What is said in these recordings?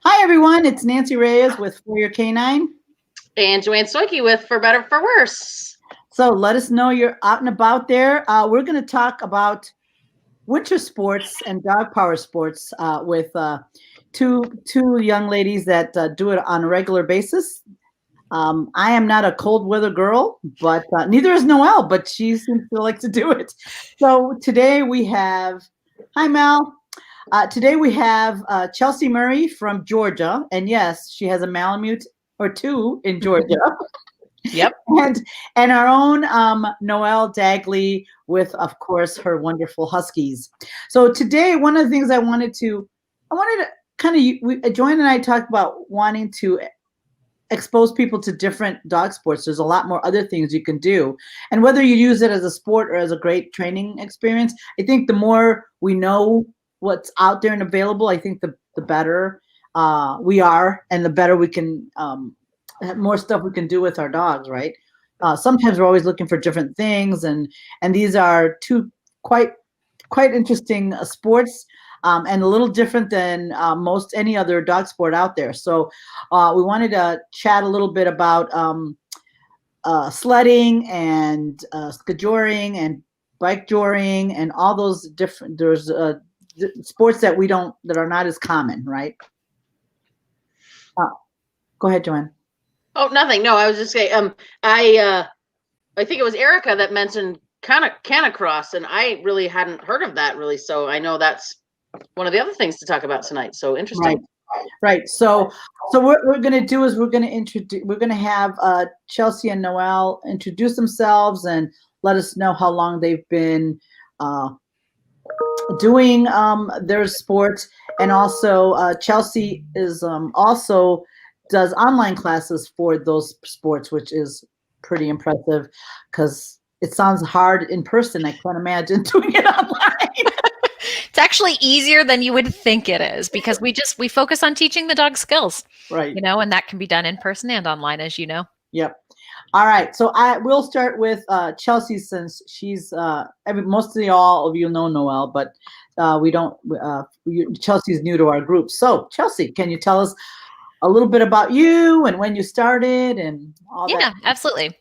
Hi, everyone. It's Nancy Reyes with For Your Canine. And Joanne Stoike with For Better For Worse. So let us know you're out and about there. We're going to talk about winter sports and dog power sports with two young ladies that do it on a regular basis. I am not a cold weather girl, but neither is Noel, but she seems to like to do it. So today we have, hi, Mel. Today we have Chelsea Murray from Georgia, and yes, she has a Malamute or two in Georgia. Yep. and our own Noel Dagley with, of course, her wonderful Huskies. So today, one of the things I wanted to kind of, Joanne and I talked about wanting to expose people to different dog sports. There's a lot more other things you can do. And whether you use it as a sport or as a great training experience, I think the more we know what's out there and available, I think the better we are and the better we can have more stuff we can do with our dogs, right? Sometimes we're always looking for different things, and these are two quite interesting sports, and a little different than most any other dog sport out there. So we wanted to chat a little bit about sledding and skijoring and bike joring and all those different. There's sports that are not as common, right? Go ahead, Joanne. Oh, nothing. No, I was just saying. I think it was Erica that mentioned Canicross, and I really hadn't heard of that really. So I know that's one of the other things to talk about tonight. So interesting. Right. So what we're going to do is we're going to have Chelsea and Noel introduce themselves and let us know how long they've been doing their sports, and also Chelsea is also does online classes for those sports, which is pretty impressive because it sounds hard in person. I can't imagine doing it online. It's actually easier than you would think it is because we focus on teaching the dog skills, right? And that can be done in person and online, as you know. Yep. All right. So I will start with Chelsea, since she's mostly all of you know Noel, but we don't. Chelsea's new to our group. So Chelsea, can you tell us a little bit about you and when you started and all that? Yeah, absolutely.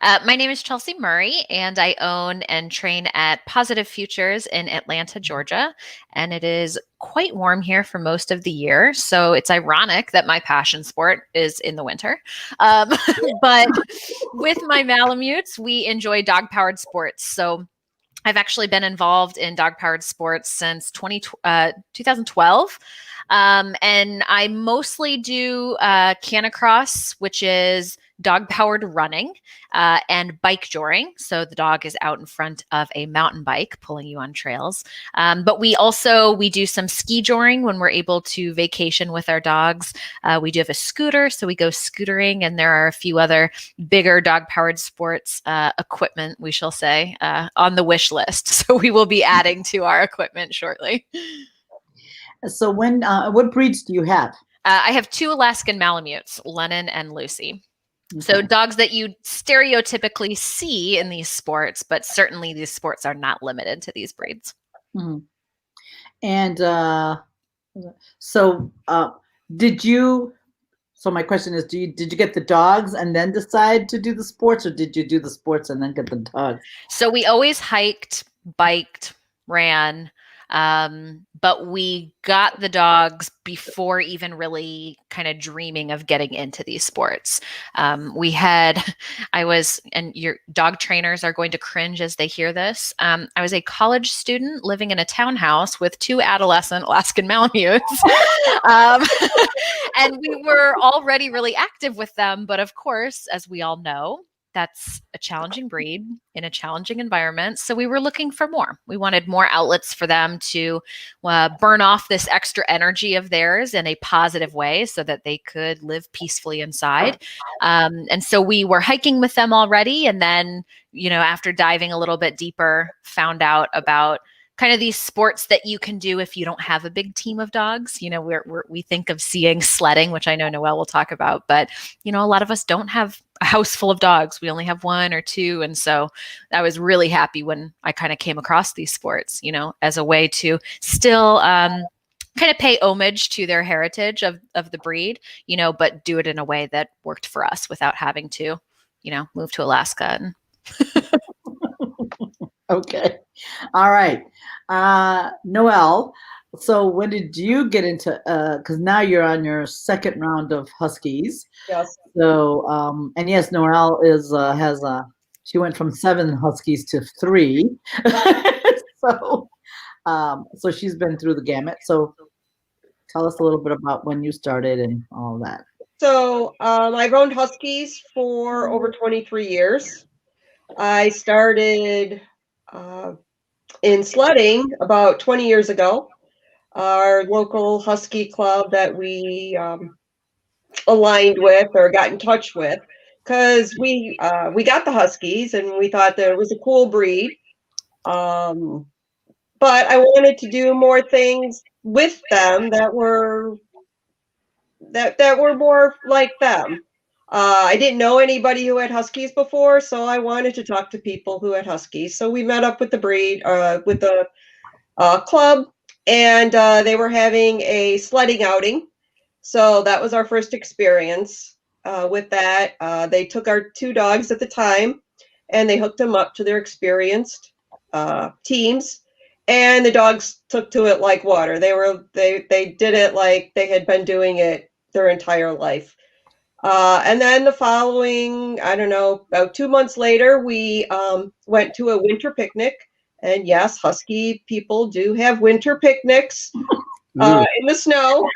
My name is Chelsea Murray, and I own and train at Positive Futures in Atlanta, Georgia. And it is quite warm here for most of the year. So it's ironic that my passion sport is in the winter. But with my Malamutes, we enjoy dog-powered sports. So I've actually been involved in dog-powered sports since 2012. And I mostly do Canicross, which is dog-powered running, and bike joring. So the dog is out in front of a mountain bike pulling you on trails. But we do some ski joring when we're able to vacation with our dogs. We do have a scooter, so we go scootering, and there are a few other bigger dog-powered sports equipment, we shall say, on the wish list. So we will be adding to our equipment shortly. So what breeds do you have? I have two Alaskan Malamutes, Lennon and Lucy. Okay. So dogs that you stereotypically see in these sports, but certainly these sports are not limited to these breeds. Mm-hmm. And so my question is, did you get the dogs and then decide to do the sports, or did you do the sports and then get the dogs? So we always hiked, biked, ran, but we got the dogs before even really kind of dreaming of getting into these sports. And your dog trainers are going to cringe as they hear this. I was a college student living in a townhouse with two adolescent Alaskan Malamutes. And we were already really active with them. But of course, as we all know, that's a challenging breed in a challenging environment. So we were looking for more. We wanted more outlets for them to burn off this extra energy of theirs in a positive way so that they could live peacefully inside. And so we were hiking with them already. And then, after diving a little bit deeper, found out about kind of these sports that you can do if you don't have a big team of dogs. We think of seeing sledding, which I know Noel will talk about, but a lot of us don't have a house full of dogs. We only have one or two. And so I was really happy when I kind of came across these sports, as a way to still kind of pay homage to their heritage of the breed, but do it in a way that worked for us without having to, move to Alaska. And Okay. All right. Noel, so when did you get into, because now you're on your second round of Huskies. Yes. So, and yes, Noel she went from 7 Huskies to 3. So, so she's been through the gamut. So tell us a little bit about when you started and all that. So I've owned Huskies for over 23 years. I started in sledding about 20 years ago. Our local Husky club that we aligned with or got in touch with, because we got the Huskies and we thought that it was a cool breed. But I wanted to do more things with them that were more like them. I didn't know anybody who had Huskies before, so I wanted to talk to people who had Huskies. So we met up with the breed, with the club, and they were having a sledding outing. So that was our first experience with that. They took our 2 dogs at the time, and they hooked them up to their experienced teams. And the dogs took to it like water. They did it like they had been doing it their entire life. And then the following, I don't know, about 2 months later, we went to a winter picnic. And yes, Husky people do have winter picnics in the snow.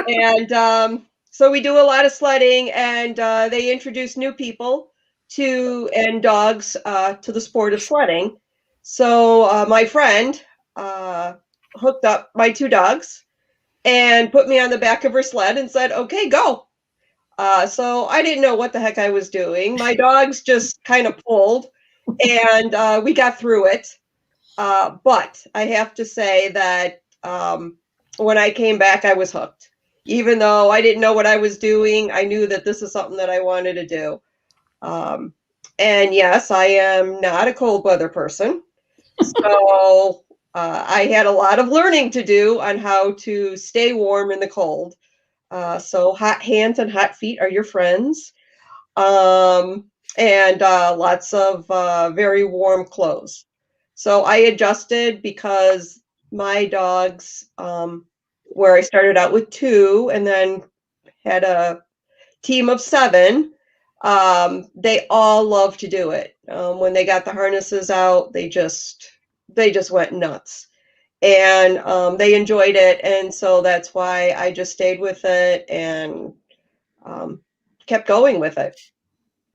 And so we do a lot of sledding, and they introduce new people and dogs to the sport of sledding. So my friend hooked up my 2 dogs and put me on the back of her sled and said, "Okay, go." So I didn't know what the heck I was doing. My dogs just kind of pulled, and we got through it. But I have to say that when I came back, I was hooked. Even though I didn't know what I was doing, I knew that this is something that I wanted to do. And yes, I am not a cold weather person. So I had a lot of learning to do on how to stay warm in the cold. So hot hands and hot feet are your friends. And lots of very warm clothes. So I adjusted because my dogs, where I started out with 2 and then had a team of 7, they all love to do it. When they got the harnesses out, they just went nuts. And they enjoyed it. And so that's why I just stayed with it and kept going with it.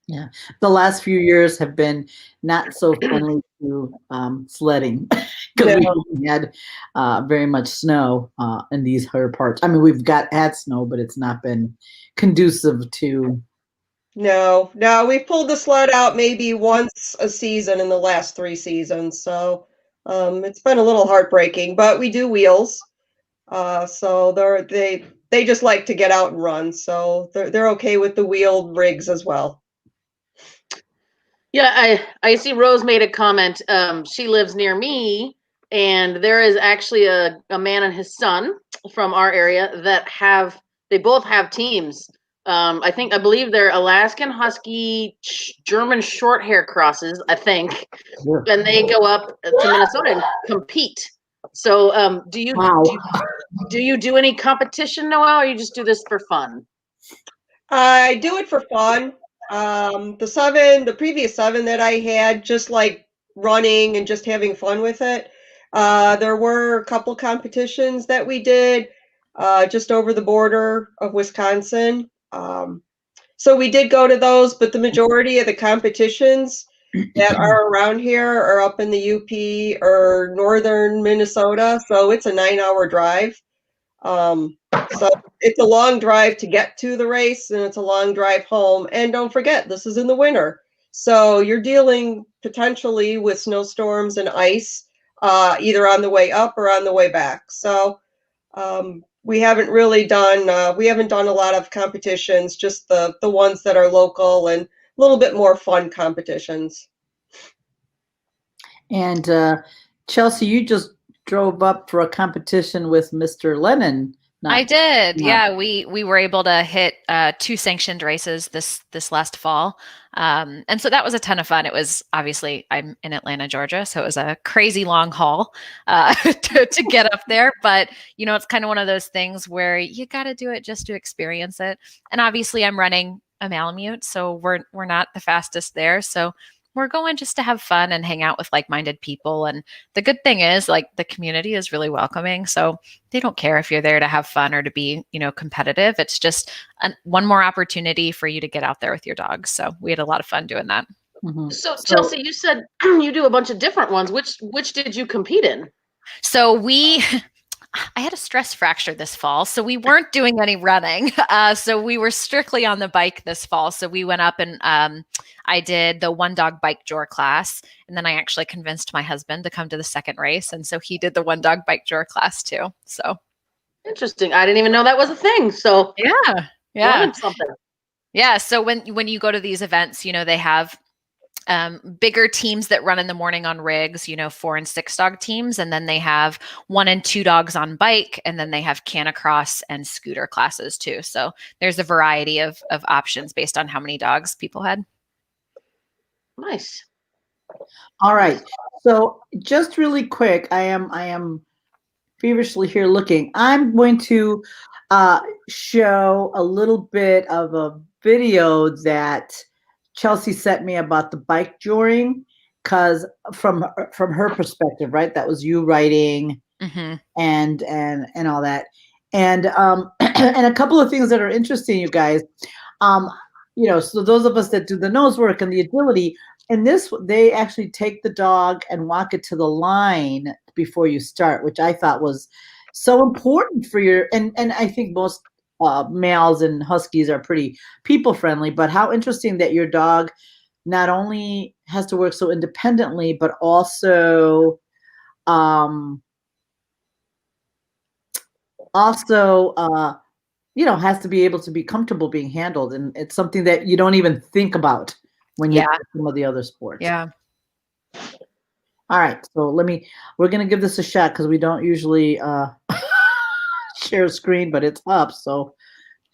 Yeah, the last few years have been not so friendly to sledding because we haven't had very much snow in these higher parts. I mean, we've had snow, but it's not been conducive to. No, we've pulled the sled out maybe once a season in the last 3 seasons. So it's been a little heartbreaking, but we do wheels. So they just like to get out and run. So they're okay with the wheeled rigs as well. Yeah, I see Rose made a comment. She lives near me, and there is actually a man and his son from our area that they both have teams. I believe they're Alaskan Husky German short hair crosses, I think. And they go up to Minnesota and compete. So do you do any competition, Noel, or you just do this for fun? I do it for fun. The previous 7 that I had, just like running and just having fun with it. There were a couple competitions that we did just over the border of Wisconsin. So we did go to those, but the majority of the competitions that are around here are up in the UP or northern Minnesota. So it's a 9-hour drive. So it's a long drive to get to the race, and it's a long drive home. And don't forget, this is in the winter. So you're dealing potentially with snowstorms and ice, either on the way up or on the way back. So we haven't done a lot of competitions, just the ones that are local and a little bit more fun competitions. And Chelsea, you just drove up for a competition with Mr. Lennon. I did. Yeah. Yeah, we were able to hit 2 sanctioned races this last fall, and so that was a ton of fun. It was obviously I'm in Atlanta, Georgia, so it was a crazy long haul to get up there. But it's kind of one of those things where you got to do it just to experience it. And obviously, I'm running a Malamute, so we're not the fastest there. So we're going just to have fun and hang out with like-minded people. And the good thing is, like, the community is really welcoming. So they don't care if you're there to have fun or to be, competitive. It's just one more opportunity for you to get out there with your dogs. So we had a lot of fun doing that. Mhm. So Chelsea, you said you do a bunch of different ones. Which did you compete in? So I had a stress fracture this fall, so we weren't doing any running. So we were strictly on the bike this fall. So we went up and I did the 1-dog bike drawer class, and then I actually convinced my husband to come to the second race, and so he did the 1-dog bike drawer class too. So interesting. I didn't even know that was a thing. So yeah. learned something. Yeah. So when you go to these events, they have bigger teams that run in the morning on rigs, 4 and 6 dog teams. And then they have 1 and 2 dogs on bike. And then they have canacross and scooter classes too. So there's a variety of options based on how many dogs people had. Nice. All right. So just really quick, I am feverishly here looking. I'm going to show a little bit of a video that Chelsea sent me about the bike drawing, because from her perspective, right? That was you writing and all that. And and a couple of things that are interesting, you guys. So those of us that do the nose work and the agility, in this, they actually take the dog and walk it to the line before you start, which I thought was so important for your, and I think most males and huskies are pretty people friendly, but how interesting that your dog not only has to work so independently, but also has to be able to be comfortable being handled. And it's something that you don't even think about when you do some of the other sports. Yeah. All right. So we're going to give this a shot, because we don't usually share screen, but it's up. So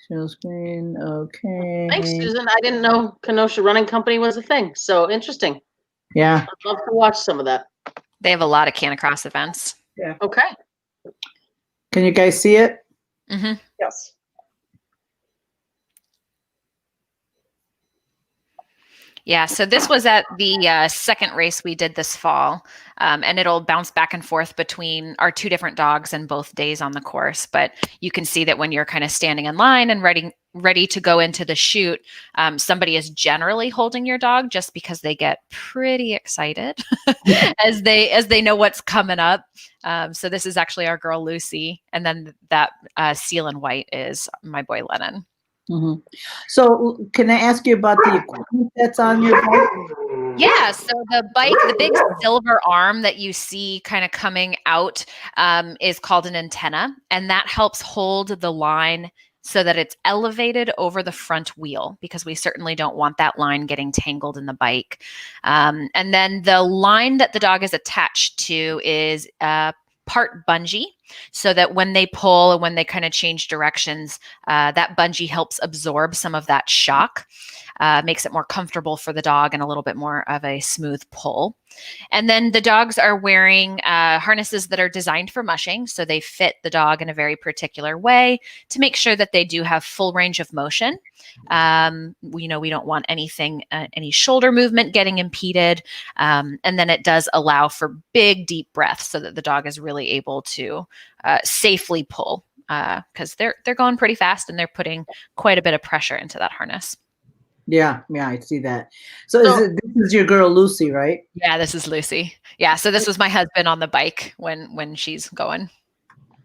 share screen. Okay. Thanks, Susan. I didn't know Kenosha Running Company was a thing. So interesting. Yeah. I'd love to watch some of that. They have a lot of canacross events. Yeah. Okay. Can you guys see it? Mm-hmm. Yes. Yeah, so this was at the second race we did this fall, and it'll bounce back and forth between our 2 different dogs and both days on the course. But you can see that when you're kind of standing in line and ready to go into the chute, somebody is generally holding your dog, just because they get pretty excited as they know what's coming up. So this is actually our girl Lucy, and then that seal in white is my boy Lennon. Mm-hmm. So can I ask you about the equipment that's on your bike? Yeah, so the bike, the big silver arm that you see kind of coming out is called an antenna, and that helps hold the line so that it's elevated over the front wheel, because we certainly don't want that line getting tangled in the bike. And then the line that the dog is attached to is part bungee, so that when they pull and when they kind of change directions, that bungee helps absorb some of that shock, makes it more comfortable for the dog and a little bit more of a smooth pull. And then the dogs are wearing harnesses that are designed for mushing, so they fit the dog in a very particular way to make sure that they do have full range of motion. We don't want any shoulder movement getting impeded. And then it does allow for big, deep breaths, so that the dog is really able to safely pull, because they're going pretty fast and they're putting quite a bit of pressure into that harness. Yeah, I see that. So this is your girl Lucy, right? Yeah, this is Lucy. Yeah, so this was my husband on the bike when she's going.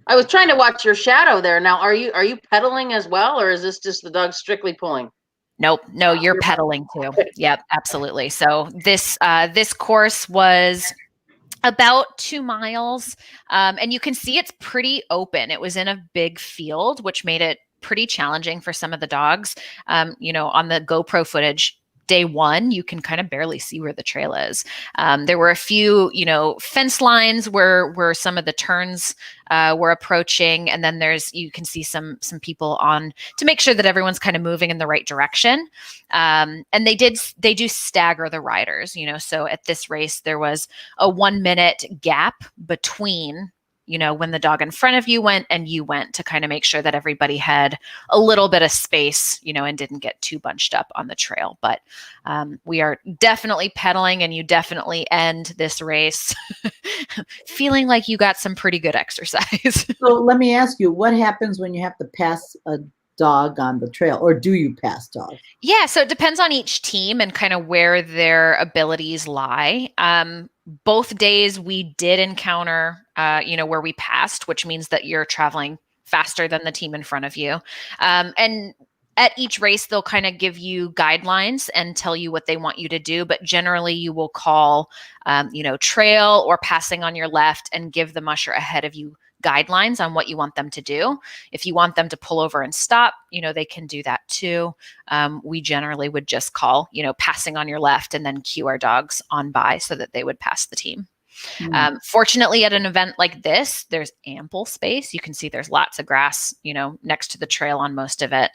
I was trying to watch your shadow there. Now, are you pedaling as well, or is this just the dog strictly pulling? Nope. No, you're pedaling too. Yep, absolutely. So this course was about 2 miles, and you can see it's pretty open. It was in a big field, which made it pretty challenging for some of the dogs. On the GoPro footage, day one, you can kind of barely see where the trail is. There were a few, fence lines where some of the turns were approaching, and then you can see some people on to make sure that everyone's kind of moving in the right direction. And they do stagger the riders, so at this race there was a 1 minute gap between when the dog in front of you went and you went, to kind of make sure that everybody had a little bit of space, and didn't get too bunched up on the trail. But we are definitely pedaling, and you definitely end this race feeling like you got some pretty good exercise. So let me ask you, what happens when you have to pass a dog on the trail, or do you pass dogs? Yeah, so it depends on each team and kind of where their abilities lie. Both days we did encounter, where we passed, which means that you're traveling faster than the team in front of you. And at each race, they'll kind of give you guidelines and tell you what they want you to do. But generally, you will call, trail or passing on your left, and give the musher ahead of you guidelines on what you want them to do. If you want them to pull over and stop, they can do that too. We generally would just call, passing on your left, and then cue our dogs on by so that they would pass the team. Fortunately, at an event like this, there's ample space. You can see there's lots of grass, next to the trail on most of it.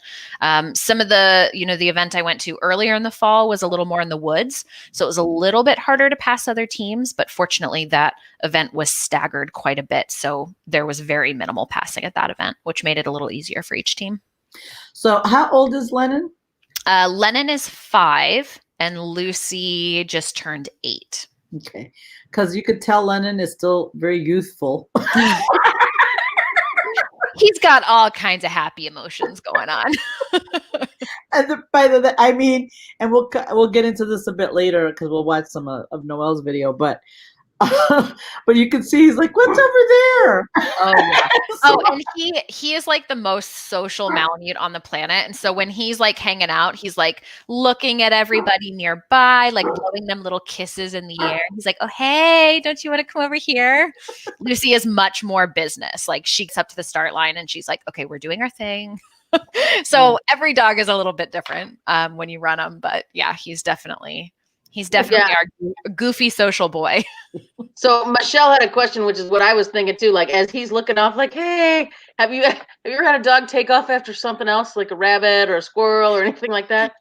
Some of the, the event I went to earlier in the fall was a little more in the woods. So it was a little bit harder to pass other teams, but fortunately that event was staggered quite a bit. So there was very minimal passing at that event, which made it a little easier for each team. So how old is Lennon? Lennon is 5 and Lucy just turned 8. Okay. Because you could tell Lennon is still very youthful. He's got all kinds of happy emotions going on. And and we'll get into this a bit later because we'll watch some of Noel's video, but you can see he's like, what's over there? Oh, yeah. And he is like the most social Malamute on the planet. And so when he's like hanging out, he's like looking at everybody nearby, like blowing them little kisses in the air. He's like, oh, hey, don't you want to come over here? Lucy is much more business. Like, she gets up to the start line and she's like, okay, we're doing our thing. So every dog is a little bit different when you run them. But yeah, he's definitely our goofy social boy. So Michelle had a question, which is what I was thinking too. Like, as he's looking off, like, hey, have you ever had a dog take off after something else, like a rabbit or a squirrel or anything like that?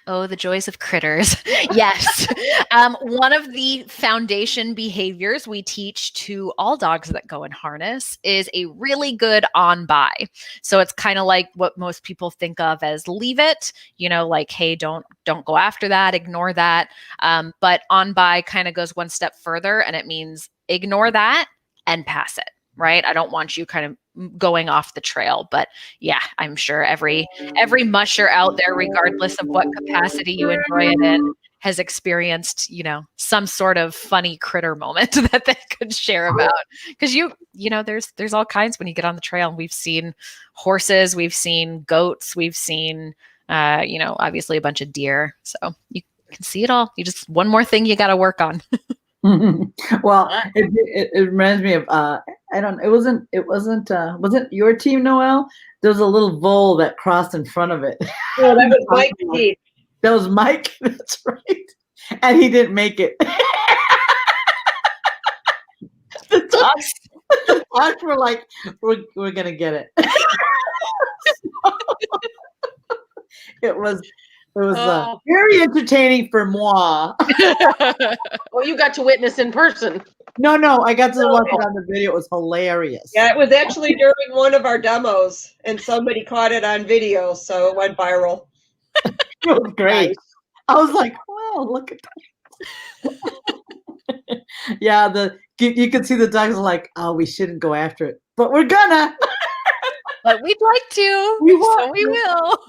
Oh, the joys of critters. Yes. One of the foundation behaviors we teach to all dogs that go in harness is a really good on by. So it's kind of like what most people think of as leave it, like, hey, don't go after that, ignore that. But on by kind of goes one step further, and it means ignore that and pass it. Right? I don't want you kind of going off the trail, but yeah, I'm sure every musher out there, regardless of what capacity you enjoy it in, has experienced, some sort of funny critter moment that they could share about. Because there's all kinds when you get on the trail. We've seen horses, we've seen goats, we've seen, obviously a bunch of deer. So you can see it all. You just one more thing you got to work on. Well, it reminds me of was it your team, Noel? There was a little vole that crossed in front of it. Oh, that was Mike. That was Mike. That's right. And he didn't make it. The dogs were like, we're gonna get it. It was very entertaining for moi. Well, you got to witness in person. No, I got to watch it on the video. It was hilarious. Yeah, it was actually during one of our demos, and somebody caught it on video, so it went viral. It was great. Nice. I was like, wow, look at that. Yeah, you could see the dogs are like, oh, we shouldn't go after it, but we're gonna. But we'd like to. We will.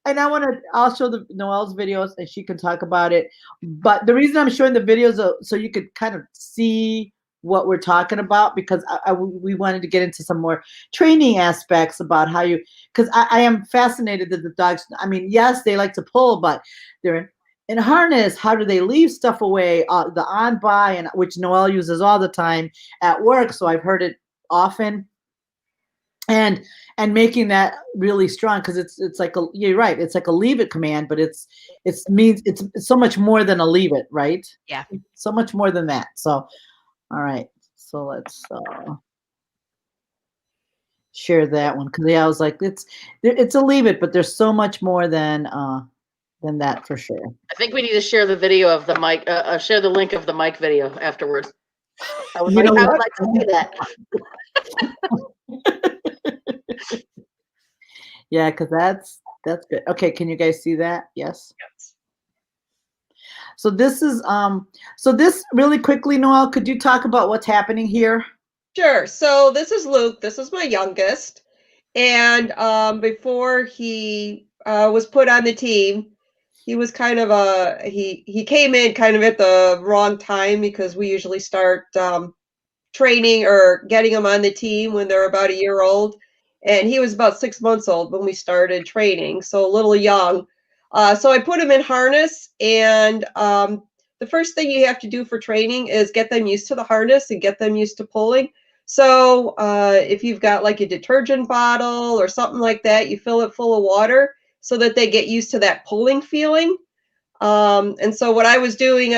And I'll show Noel's videos and she can talk about it. But the reason I'm showing the videos so you could kind of see what we're talking about, because we wanted to get into some more training aspects about how because I am fascinated that the dogs, yes, they like to pull, but they're in harness. How do they leave stuff away? The on by, and which Noel uses all the time at work. So I've heard it often. and making that really strong, because it's like you're right, it's like a leave it command, but it's so much more than a leave it, right? Yeah. So much more than that. So all right, so let's share that one, because yeah, I was like, it's a leave it, but there's so much more than that for sure. I think we need to share the video of the mic. Share the link of the mic video afterwards. I would You know like what? to see that. Yeah, because that's good. Okay, can you guys see that? Yes. So this is so this really quickly, Noel, could you talk about what's happening here? Sure. So this is Luke. This is my youngest. And before he was put on the team, he was kind of he came in kind of at the wrong time, because we usually start training or getting them on the team when they're about a year old. And he was about 6 months old when we started training, so a little young. So I put him in harness, and the first thing you have to do for training is get them used to the harness and get them used to pulling. So if you've got like a detergent bottle or something like that, you fill it full of water so that they get used to that pulling feeling. And so what I was doing,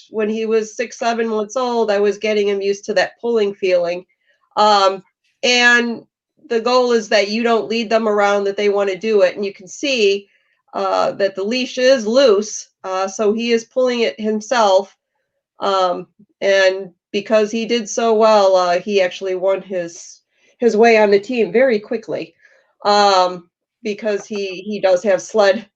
when he was 6, 7 months old, I was getting him used to that pulling feeling. And the goal is that you don't lead them around, that they want to do it. And you can see that the leash is loose. So he is pulling it himself. And because he did so well, he actually won his way on the team very quickly. Because he does have sled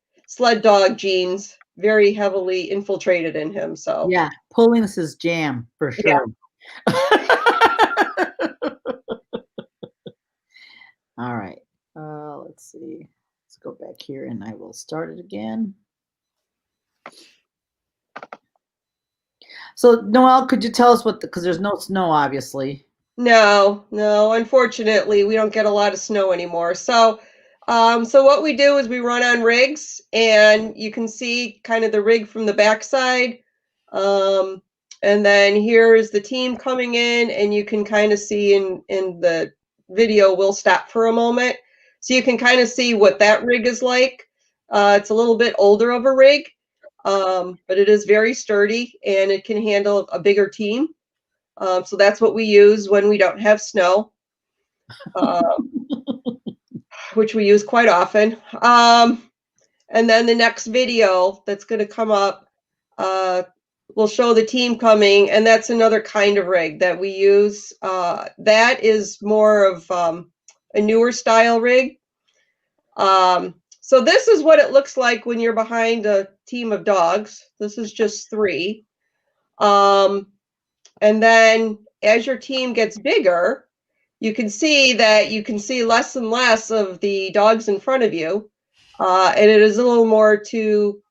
dog genes very heavily infiltrated in him. So Yeah, pulling is his jam for yeah. sure. All right, let's see. Let's go back here and I will start it again. So Noel, could you tell us because there's no snow, obviously. No, unfortunately, we don't get a lot of snow anymore. So so what we do is we run on rigs, and you can see kind of the rig from the backside. And then here is the team coming in, and you can kind of see in the video, we'll stop for a moment. So you can kind of see what that rig is like. It's a little bit older of a rig, but it is very sturdy, and it can handle a bigger team. So that's what we use when we don't have snow, which we use quite often. And then the next video that's going to come up will show the team coming, and that's another kind of rig that we use. That is more of a newer style rig. So this is what it looks like when you're behind a team of dogs. This is just 3. And then as your team gets bigger, you can see less and less of the dogs in front of you. And it is a little more to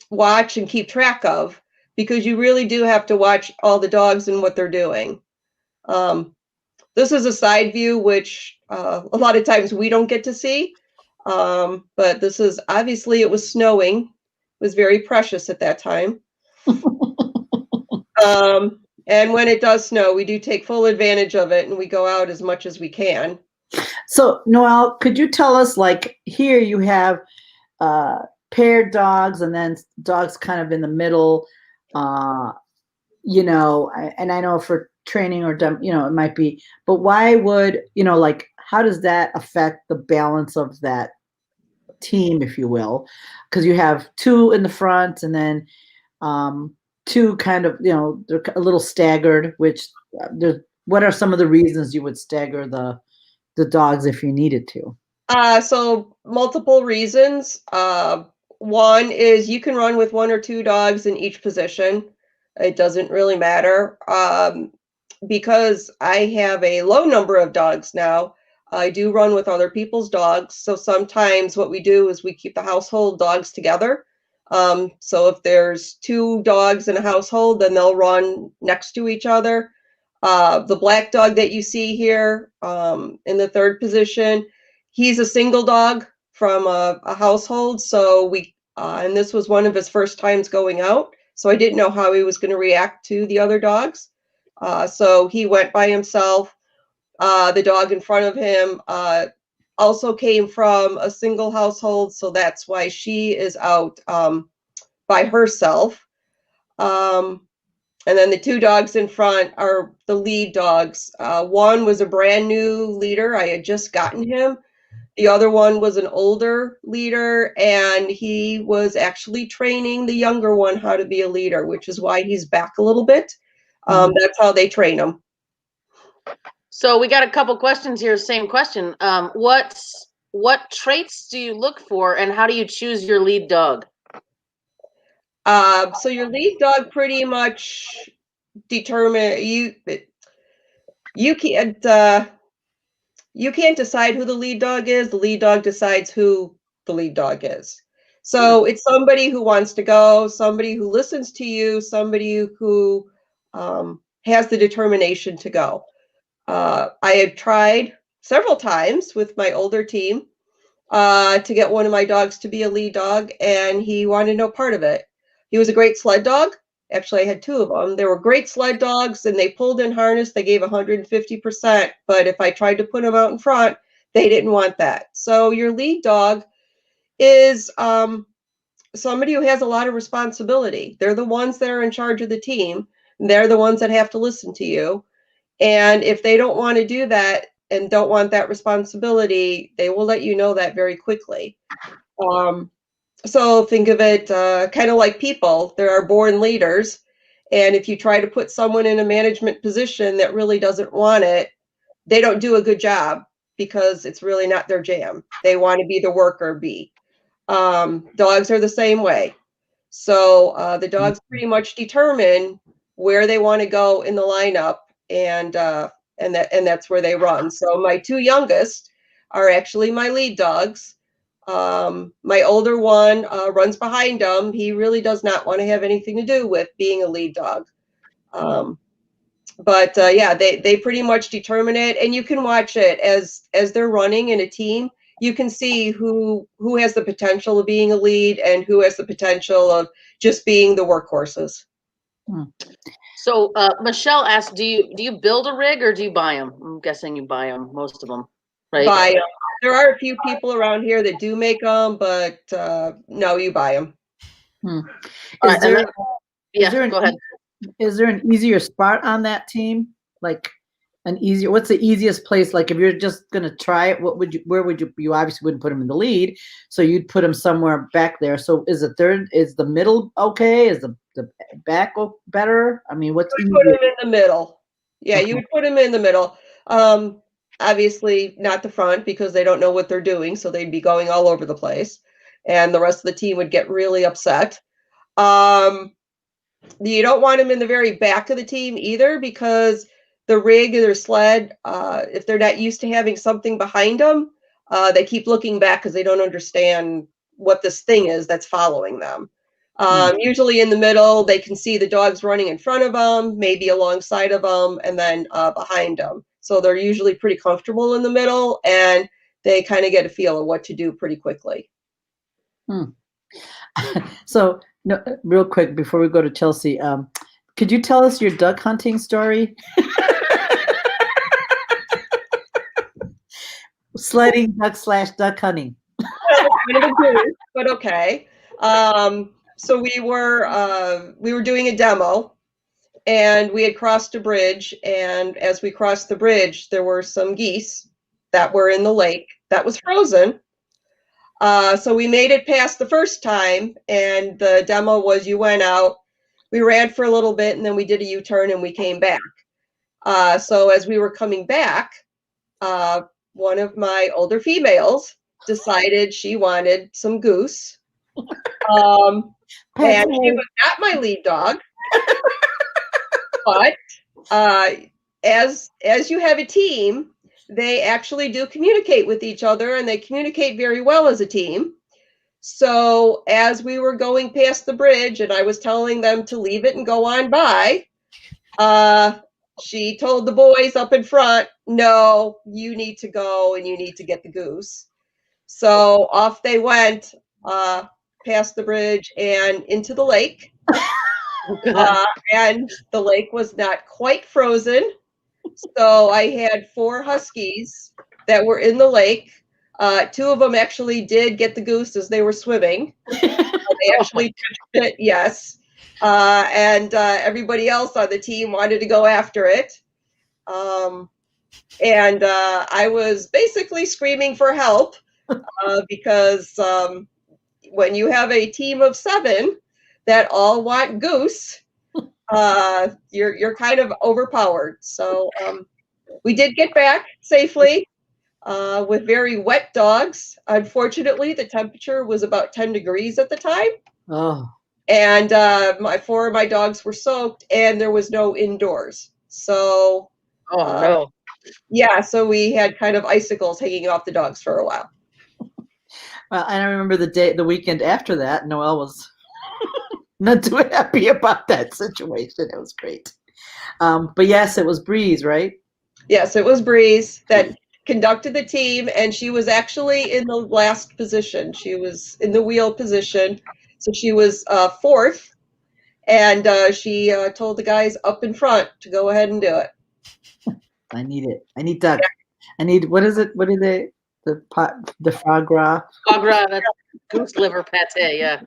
watch and keep track of, because you really do have to watch all the dogs and what they're doing. This is a side view, which a lot of times we don't get to see. But this is, obviously it was snowing. It was very precious at that time. And when it does snow, we do take full advantage of it, and we go out as much as we can. So Noel, could you tell us, like, here you have paired dogs and then dogs kind of in the middle, you know, and I know for training or, you know, it might be, but why would, you know, like, how does that affect the balance of that team, if you will? Because you have 2 in the front, and then 2 kind of, you know, they're a little staggered, which what are some of the reasons you would stagger the dogs if you needed to? So multiple reasons. One is you can run with 1 or 2 dogs in each position. It doesn't really matter. Because I have a low number of dogs now, I do run with other people's dogs. So sometimes what we do is we keep the household dogs together. So if there's 2 dogs in a household, then they'll run next to each other. The black dog that you see here in the 3rd position, he's a single dog from a household. So and this was one of his first times going out. So I didn't know how he was going to react to the other dogs. So he went by himself. The dog in front of him also came from a single household, so that's why she is out by herself. And then the two dogs in front are the lead dogs. One was a brand new leader. I had just gotten him. The other one was an older leader, and he was actually training the younger one how to be a leader, which is why he's back a little bit. That's how they train them. So we got a couple questions here. Same question. What traits do you look for, and how do you choose your lead dog? So your lead dog pretty much determine you can't decide who the lead dog is. The lead dog decides who the lead dog is. So it's somebody who wants to go, somebody who listens to you, somebody who has the determination to go. I had tried several times with my older team to get one of my dogs to be a lead dog, and he wanted no part of it. He was a great sled dog. Actually, I had two of them. They were great sled dogs, and they pulled in harness. They gave 150%. But if I tried to put them out in front, they didn't want that. So your lead dog is somebody who has a lot of responsibility. They're the ones that are in charge of the team. They're the ones that have to listen to you. And if they don't want to do that and don't want that responsibility, they will let you know that very quickly. So think of it kind of like people. There are born leaders. And if you try to put someone in a management position that really doesn't want it, they don't do a good job because it's really not their jam. They want to be the worker bee. Dogs are the same way. So the dogs pretty much determine where they want to go in the lineup, and that's where they run. So my two youngest are actually my lead dogs. My older one runs behind them. He really does not want to have anything to do with being a lead dog. But yeah, they pretty much determine it, and you can watch it as they're running in a team. You can see who has the potential of being a lead and who has the potential of just being the workhorses. So Michelle asked, do you build a rig or do you buy them? I'm guessing you buy them, most of them, right? Buy them. There are a few people around here that do make them, but no, you buy them. Is there, go ahead. Is there an easier spot on that team? Like what's the easiest place? Like if you're just gonna try it, where would you obviously wouldn't put him in the lead, so you'd put him somewhere back there. So is the middle okay? Is the back better? I mean, what's you would put him in the middle. Yeah, you would put him in the middle. Obviously not the front because they don't know what they're doing, so they'd be going all over the place, and the rest of the team would get really upset. You don't want them in the very back of the team either, because the rig or their sled, if they're not used to having something behind them, they keep looking back because they don't understand what this thing is that's following them. Usually in the middle, they can see the dogs running in front of them, maybe alongside of them, and then behind them. So they're usually pretty comfortable in the middle, and they kind of get a feel of what to do pretty quickly. So, no, real quick before we go to Chelsea, could you tell us your duck hunting story? Sledding duck hunting. But okay. So we were doing a demo, and we had crossed a bridge, and as we crossed the bridge, there were some geese that were in the lake that was frozen. So we made it past the first time, and the demo was you went out, we ran for a little bit, and then we did a U-turn and we came back. So as we were coming back, one of my older females decided she wanted some goose. And she was not my lead dog. But as you have a team, they actually do communicate with each other, and they communicate very well as a team. So as we were going past the bridge and I was telling them to leave it and go on by, she told the boys up in front, no, you need to go and you need to get the goose. So off they went past the bridge and into the lake. And the lake was not quite frozen. So I had 4 huskies that were in the lake. 2 of them actually did get the goose as they were swimming. They actually touched it, yes. And everybody else on the team wanted to go after it. And I was basically screaming for help because when you have a team of 7 that all want goose, you're kind of overpowered. So we did get back safely with very wet dogs. Unfortunately, the temperature was about 10 degrees at the time. Oh, And 4 of my dogs were soaked, and there was no indoors. So, Oh no. yeah, so we had kind of icicles hanging off the dogs for a while. well, and I remember the weekend after that, Noel was not too happy about that situation. It was great. But yes, it was Breeze, right? Yes, it was Breeze that conducted the team, and she was actually in the last position. She was in the wheel position, so she was 4th, and she told the guys up in front to go ahead and do it. I need it. I need duck. I need, what is it? What are they? The foie gras. Foie gras, that's goose liver pate. Yeah,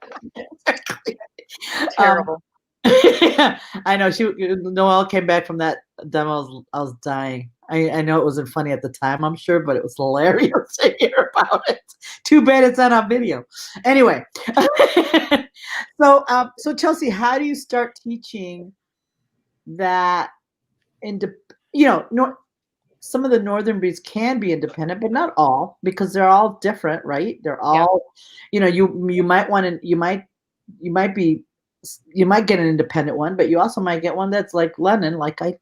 terrible. I know Noelle came back from that demo. I was dying. I know it wasn't funny at the time, I'm sure, but it was hilarious to hear about it. Too bad it's not on video. Anyway, so Chelsea, how do you start teaching that? Some of the northern breeds can be independent, but not all, because they're all different, right? They're all, you might want to, you might get an independent one, but you also might get one that's like Lennon, like I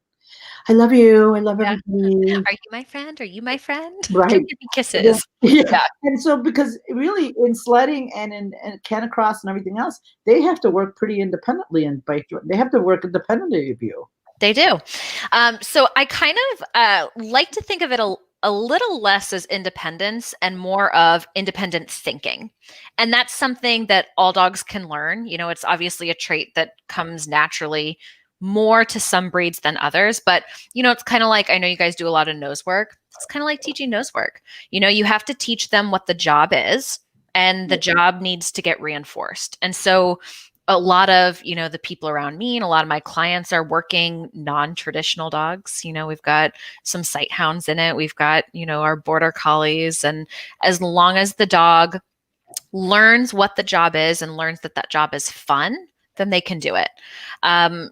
love you, I love everybody. Are you my friend? Are you my friend? Right. Come give me kisses. Yeah. And so, because really in sledding and in canicross and everything else, they have to work pretty independently and they have to work independently of you. They do. So I kind of like to think of it a little less as independence and more of independent thinking. And that's something that all dogs can learn. It's obviously a trait that comes naturally more to some breeds than others. But, it's kind of like, I know you guys do a lot of nose work. It's kind of like teaching nose work. You have to teach them what the job is, and the job needs to get reinforced. And so a lot of, the people around me and a lot of my clients are working non-traditional dogs. We've got some sight hounds in it. We've got, our border collies. And as long as the dog learns what the job is and learns that that job is fun, then they can do it.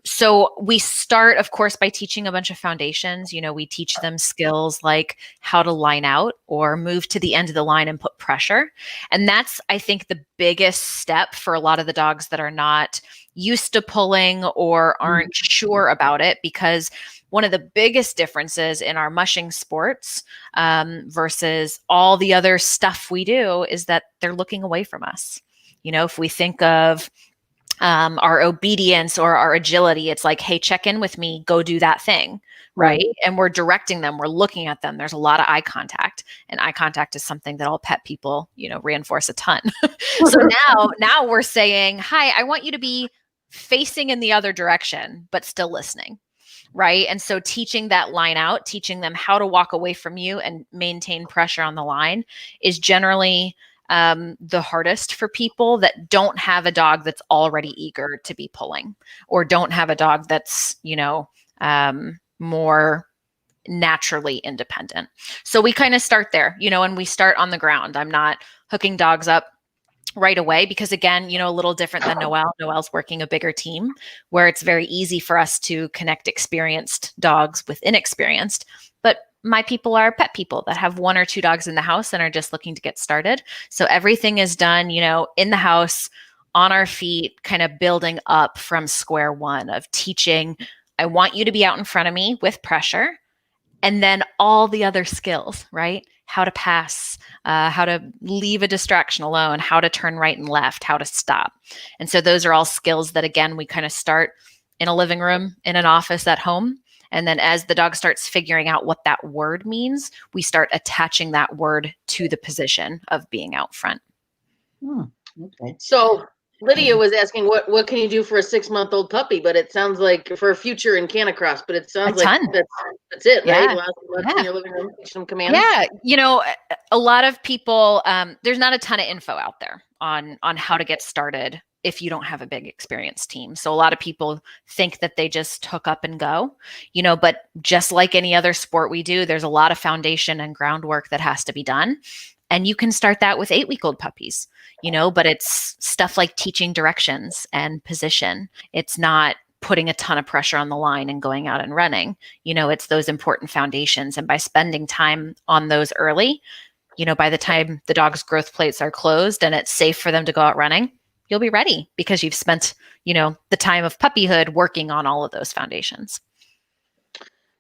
So we start, of course, by teaching a bunch of foundations. We teach them skills like how to line out or move to the end of the line and put pressure. And that's, I think, the biggest step for a lot of the dogs that are not used to pulling or aren't sure about it, because one of the biggest differences in our mushing sports versus all the other stuff we do is that they're looking away from us. If we think of our obedience or our agility, it's like, hey, check in with me, go do that thing, right? And we're directing them, we're looking at them. There's a lot of eye contact, and eye contact is something that all pet people, reinforce a ton. So now we're saying, hi, I want you to be facing in the other direction, but still listening, right? And so teaching that line out, teaching them how to walk away from you and maintain pressure on the line is generally the hardest for people that don't have a dog that's already eager to be pulling, or don't have a dog that's, more naturally independent. So we kind of start there, and we start on the ground. I'm not hooking dogs up right away because, again, a little different than Noel. Noel's working a bigger team where it's very easy for us to connect experienced dogs with inexperienced. But my people are pet people that have 1 or 2 dogs in the house and are just looking to get started. So everything is done, in the house, on our feet, kind of building up from square one of teaching. I want you to be out in front of me with pressure, and then all the other skills, right? How to pass, how to leave a distraction alone, how to turn right and left, how to stop. And so those are all skills that, again, we kind of start in a living room, in an office, at home. And then as the dog starts figuring out what that word means, we start attaching that word to the position of being out front. Okay. So Lydia was asking what can you do for a 6-month-old puppy, but it sounds like for a future in Canicross, but it sounds A like ton. that's it, right? Yeah. Last in Yeah. your living room, teach them commands. Yeah, a lot of people, there's not a ton of info out there on how to get started if you don't have a big experienced team. So a lot of people think that they just hook up and go, but just like any other sport we do, there's a lot of foundation and groundwork that has to be done. And you can start that with 8-week-old puppies, but it's stuff like teaching directions and position. It's not putting a ton of pressure on the line and going out and running. It's those important foundations. And by spending time on those early, by the time the dog's growth plates are closed and it's safe for them to go out running, you'll be ready because you've spent, the time of puppyhood working on all of those foundations.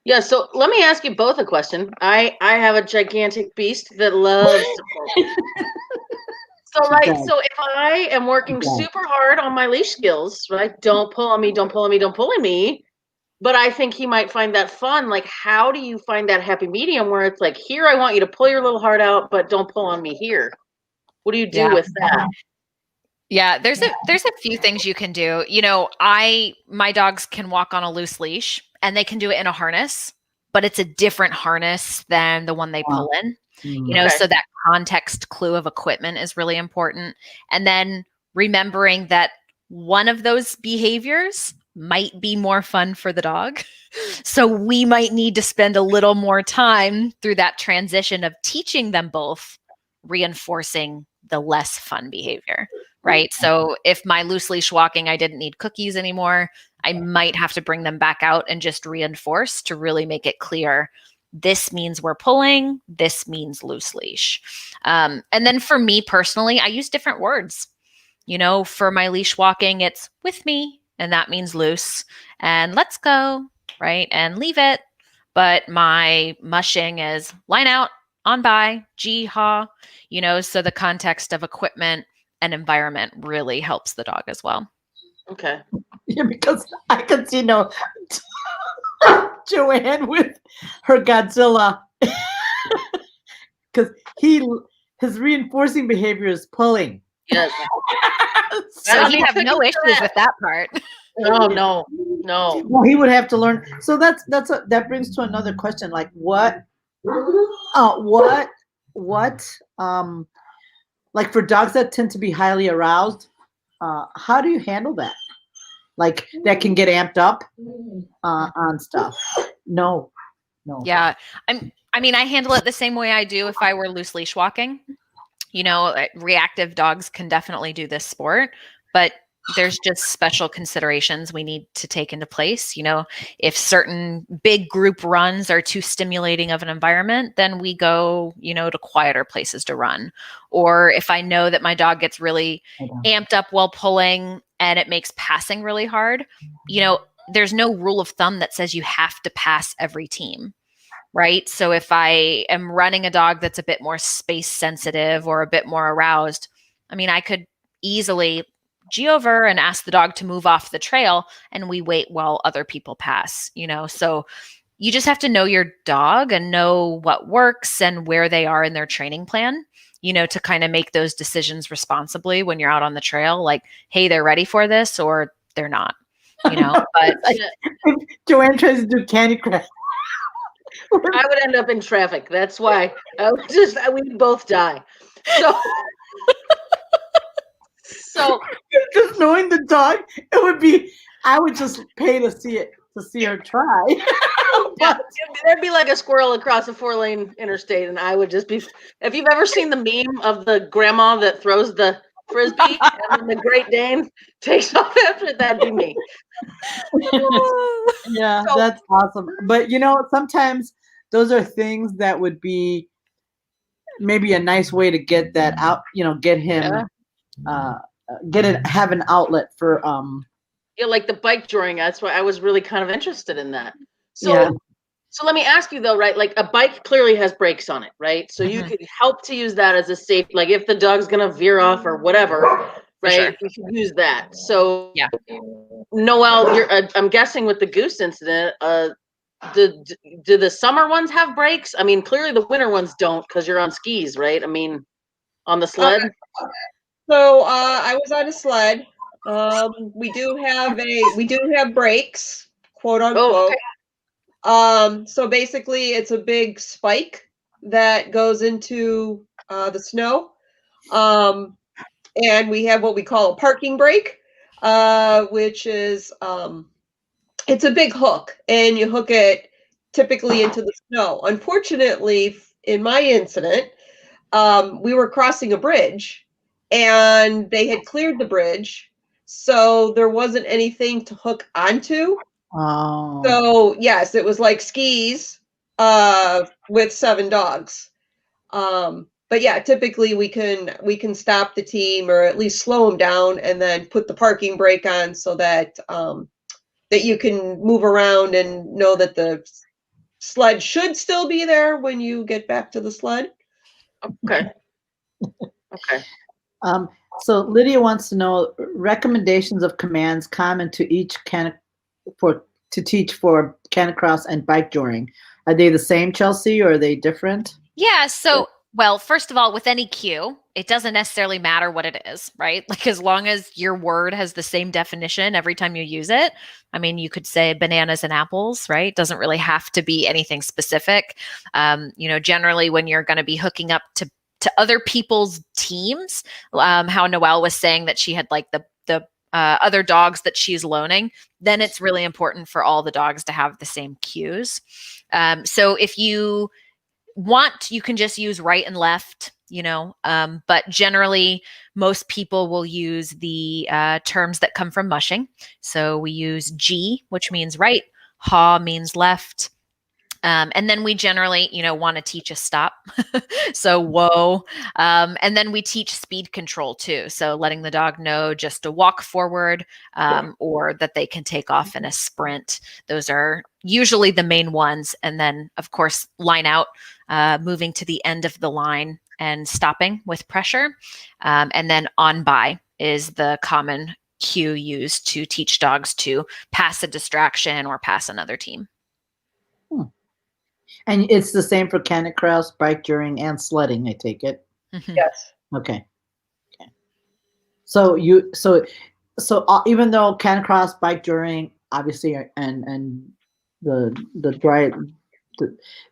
Yeah, so let me ask you both a question. I have a gigantic beast that loves to pull. So, right, so if I am working super hard on my leash skills, right? Don't pull on me, don't pull on me, don't pull on me. But I think he might find that fun. Like, how do you find that happy medium where it's like, here, I want you to pull your little heart out, but don't pull on me here? What do you do with that? Yeah, there's a few things you can do. My dogs can walk on a loose leash and they can do it in a harness, but it's a different harness than the one they pull in. Okay. So that context clue of equipment is really important. And then remembering that one of those behaviors might be more fun for the dog. So we might need to spend a little more time through that transition of teaching them both, reinforcing the less fun behavior. Right. So if my loose leash walking, I didn't need cookies anymore, I might have to bring them back out and just reinforce to really make it clear. This means we're pulling. This means loose leash. And then for me personally, I use different words. For my leash walking, it's with me, and that means loose, and let's go, right? And leave it. But my mushing is line out, on by, gee haw, so the context of equipment and environment really helps the dog as well. Okay. Yeah, because I could see Joanne with her Godzilla, because his reinforcing behavior is pulling. Yes. So he'd have no issues with that part. No. Well, he would have to learn. So that brings to another question. Like what like for dogs that tend to be highly aroused, how do you handle that? Like that can get amped up on stuff. No. Yeah. I handle it the same way I do if I were loose leash walking. Reactive dogs can definitely do this sport, but there's just special considerations we need to take into place. If certain big group runs are too stimulating of an environment, then we go, to quieter places to run. Or if I know that my dog gets really amped up while pulling and it makes passing really hard, there's no rule of thumb that says you have to pass every team. Right. So if I am running a dog that's a bit more space sensitive or a bit more aroused, I could easily gee over and ask the dog to move off the trail and we wait while other people pass, so you just have to know your dog and know what works and where they are in their training plan, to kind of make those decisions responsibly when you're out on the trail, like, hey, they're ready for this or they're not, but Joanne tries to do Candy Crush. I would end up in traffic. That's why we'd both die. So just knowing the dog, I would just pay to see her try. Yeah, there'd be like a squirrel across a 4-lane interstate, and I would just be. If you've ever seen the meme of the grandma that throws the frisbee and then the Great Dane takes off after it, that'd be me. Yeah, that's awesome. But sometimes those are things that would be maybe a nice way to get that out. Get him, have an outlet for. Yeah, like the bike drawing. That's why I was really kind of interested in that. So let me ask you though, right? Like a bike clearly has brakes on it, right? So you could help to use that as a safe, like if the dog's gonna veer off or whatever, right? Sure. We could use that. So Yeah. Noel, I'm guessing with the goose incident, do the summer ones have brakes? Clearly the winter ones don't because you're on skis, right? On the sled. So I was on a sled. We do have brakes, quote Oh, unquote. okay. So basically, it's a big spike that goes into the snow, and we have what we call a parking brake, which is it's a big hook, and you hook it typically into the snow. Unfortunately, in my incident, we were crossing a bridge and they had cleared the bridge. So there wasn't anything to hook onto. Oh, So yes, it was like skis with 7 dogs. But yeah, typically we can stop the team or at least slow them down and then put the parking brake on so that that you can move around and know that the sled should still be there when you get back to the sled. Okay. Okay. um, so Lydia wants to know recommendations of commands common to each to teach for canicross and bike touring. Are they the same, Chelsea, or are they different? Yeah. So, well, first of all, with any cue, it doesn't necessarily matter what it is, right? Like, as long as your word has the same definition every time you use it. I mean, you could say bananas and apples, right? Doesn't really have to be anything specific. Generally, when you're going to be hooking up to other people's teams, how Noelle was saying that she had like the other dogs that she's loaning, then it's really important for all the dogs to have the same cues. So if you want, you can just use right and left, but generally most people will use the terms that come from mushing. So we use G, which means right, ha means left. And then we generally, want to teach a stop. So whoa. And then we teach speed control too. So letting the dog know just to walk forward or that they can take off in a sprint. Those are usually the main ones. And then, of course, line out, moving to the end of the line and stopping with pressure. And then on by is the common cue used to teach dogs to pass a distraction or pass another team. And it's the same for canicross, bike touring, and sledding, I take it. Mm-hmm. Yes. Okay. So even though canicross, bike touring, obviously, and the dry,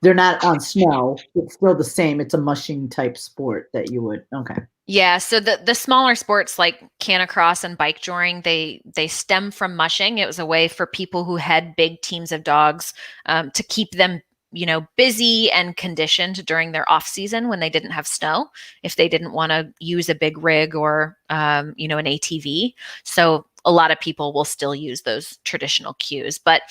they're not on snow, it's still the same. It's a mushing type sport that you would. Okay. Yeah, so the smaller sports like canicross and bike touring, they stem from mushing. It was a way for people who had big teams of dogs to keep them, busy and conditioned during their off season when they didn't have snow, if they didn't want to use a big rig or an ATV. So a lot of people will still use those traditional cues. But,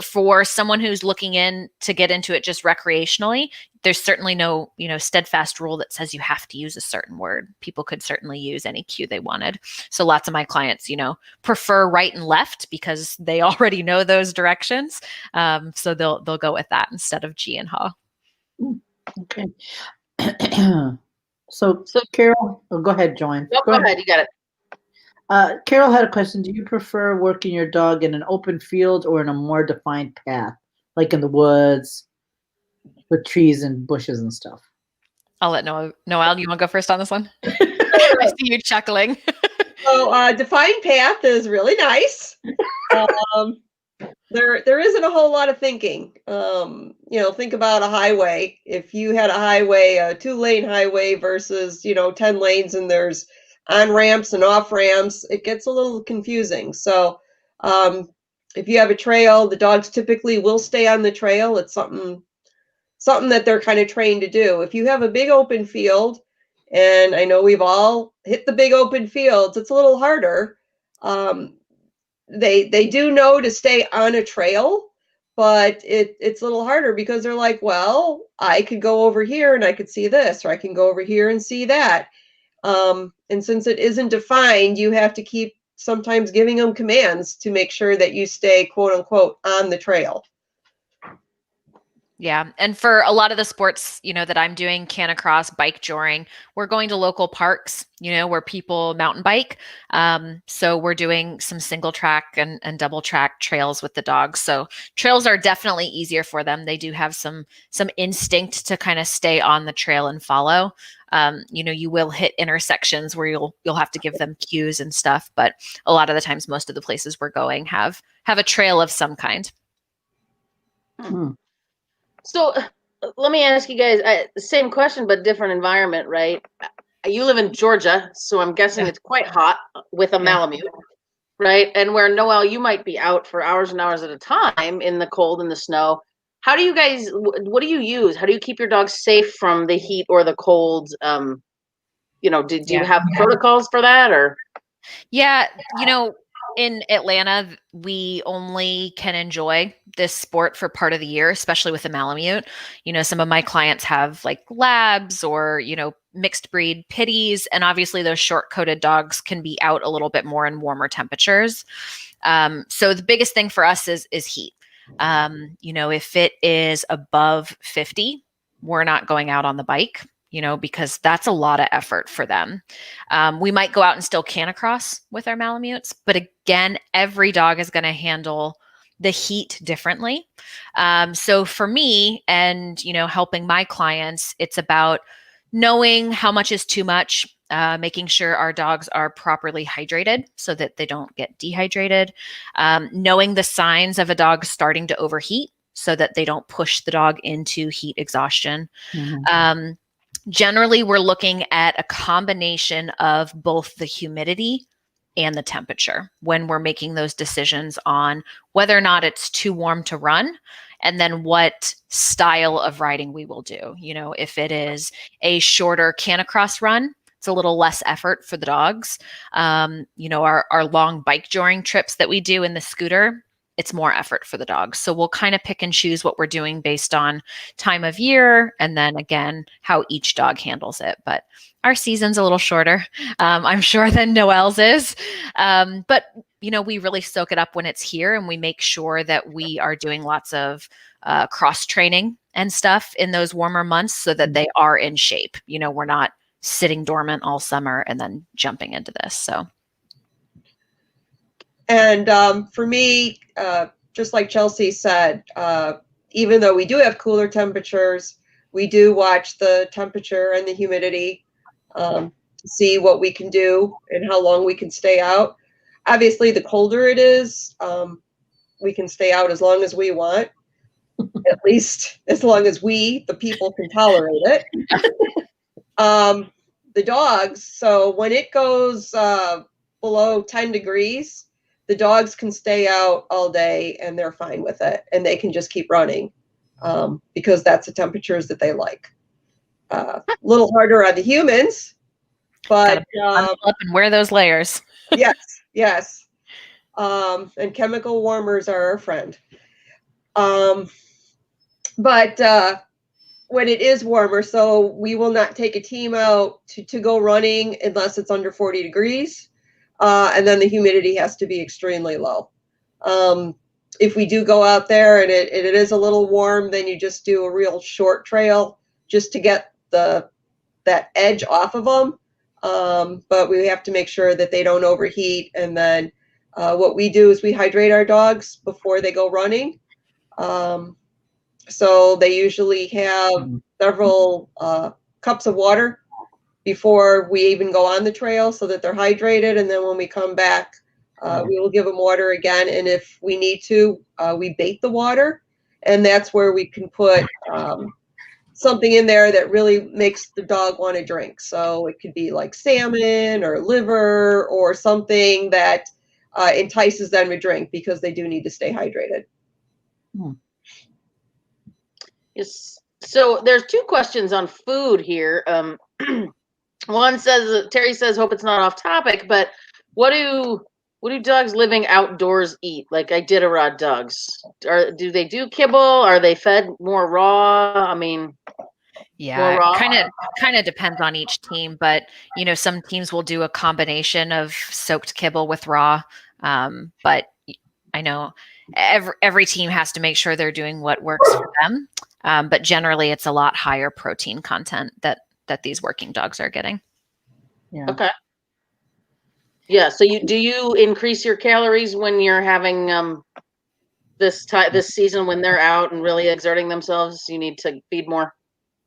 for someone who's looking in to get into it just recreationally, there's certainly no, steadfast rule that says you have to use a certain word. People could certainly use any cue they wanted. So lots of my clients, prefer right and left because they already know those directions. So they'll go with that instead of G and ha. Okay. So Carol, go ahead, Joanne. No, go ahead. You got it. Carol had a question. Do you prefer working your dog in an open field or in a more defined path, like in the woods with trees and bushes and stuff? I'll let Noel, you want to go first on this one? I see you chuckling. So defined path is really nice. There isn't a whole lot of thinking. Think about a highway. If you had a highway, a 2-lane highway versus 10 lanes, and there's on ramps and off ramps, it gets a little confusing. So if you have a trail, the dogs typically will stay on the trail. It's something that they're kind of trained to do. If you have a big open field, and I know we've all hit the big open fields, it's a little harder. They do know to stay on a trail, but it's a little harder because they're like, well, I could go over here and I could see this, or I can go over here and see that. And since it isn't defined, you have to keep sometimes giving them commands to make sure that you stay, quote unquote, on the trail. Yeah. And for a lot of the sports, that I'm doing, canocross, bike joring, we're going to local parks, where people mountain bike. So we're doing some single track and double track trails with the dogs. So trails are definitely easier for them. They do have some instinct to kind of stay on the trail and follow. You will hit intersections where you'll have to give them cues and stuff, but a lot of the times, most of the places we're going have a trail of some kind. Hmm. So let me ask you guys same question, but different environment, right? You live in Georgia, so I'm guessing it's quite hot with a Malamute, right? And where Noel, you might be out for hours and hours at a time in the cold and the snow. How do you guys? What do you use? How do you keep your dogs safe from the heat or the cold? Do you have protocols for that, or? Yeah, in Atlanta, we only can enjoy this sport for part of the year, especially with the Malamute. Some of my clients have like labs or, mixed breed pitties, and obviously those short-coated dogs can be out a little bit more in warmer temperatures. So the biggest thing for us is heat. If it is above 50, we're not going out on the bike, because that's a lot of effort for them. We might go out and still canocross with our Malamutes, but again, every dog is going to handle the heat differently. So for me and, helping my clients, it's about knowing how much is too much, making sure our dogs are properly hydrated so that they don't get dehydrated, knowing the signs of a dog starting to overheat so that they don't push the dog into heat exhaustion. Mm-hmm. Generally, we're looking at a combination of both the humidity and the temperature when we're making those decisions on whether or not it's too warm to run, and then what style of riding we will do. If it is a shorter canocross run, it's a little less effort for the dogs. Our long bike joring trips that we do in the scooter, it's more effort for the dogs. So we'll kind of pick and choose what we're doing based on time of year, and then again, how each dog handles it. But our season's a little shorter, I'm sure, than Noel's is. But we really soak it up when it's here, and we make sure that we are doing lots of cross training and stuff in those warmer months so that they are in shape. We're not sitting dormant all summer and then jumping into this. So. And for me, just like Chelsea said, even though we do have cooler temperatures, we do watch the temperature and the humidity to see what we can do and how long we can stay out. Obviously, the colder it is, we can stay out as long as we want, at least as long as we, the people, can tolerate it. The dogs, so when it goes below 10 degrees, the dogs can stay out all day and they're fine with it, and they can just keep running because that's the temperatures that they like. A little harder on the humans, but up and wear those layers. yes. And chemical warmers are our friend. But when it is warmer, so we will not take a team out to go running unless it's under 40 degrees. And then the humidity has to be extremely low. If we do go out there and it is a little warm, then you just do a real short trail just to get that edge off of them. But we have to make sure that they don't overheat. And then what we do is we hydrate our dogs before they go running. So they usually have several cups of water before we even go on the trail so that they're hydrated. And then when we come back, we will give them water again. And if we need to, we bait the water. And that's where we can put something in there that really makes the dog want to drink. So it could be like salmon or liver or something that entices them to drink because they do need to stay hydrated. Yes. So there's two questions on food here. One says, Terry says, hope it's not off topic, but what do dogs living outdoors eat? Like Iditarod dogs, do they do kibble? Are they fed more raw? I mean, yeah, kind of depends on each team, but some teams will do a combination of soaked kibble with raw. But I know every team has to make sure they're doing what works for them. But generally, it's a lot higher protein content that these working dogs are getting. Yeah. Okay. Yeah. So do you increase your calories when you're having this season when they're out and really exerting themselves? You need to feed more.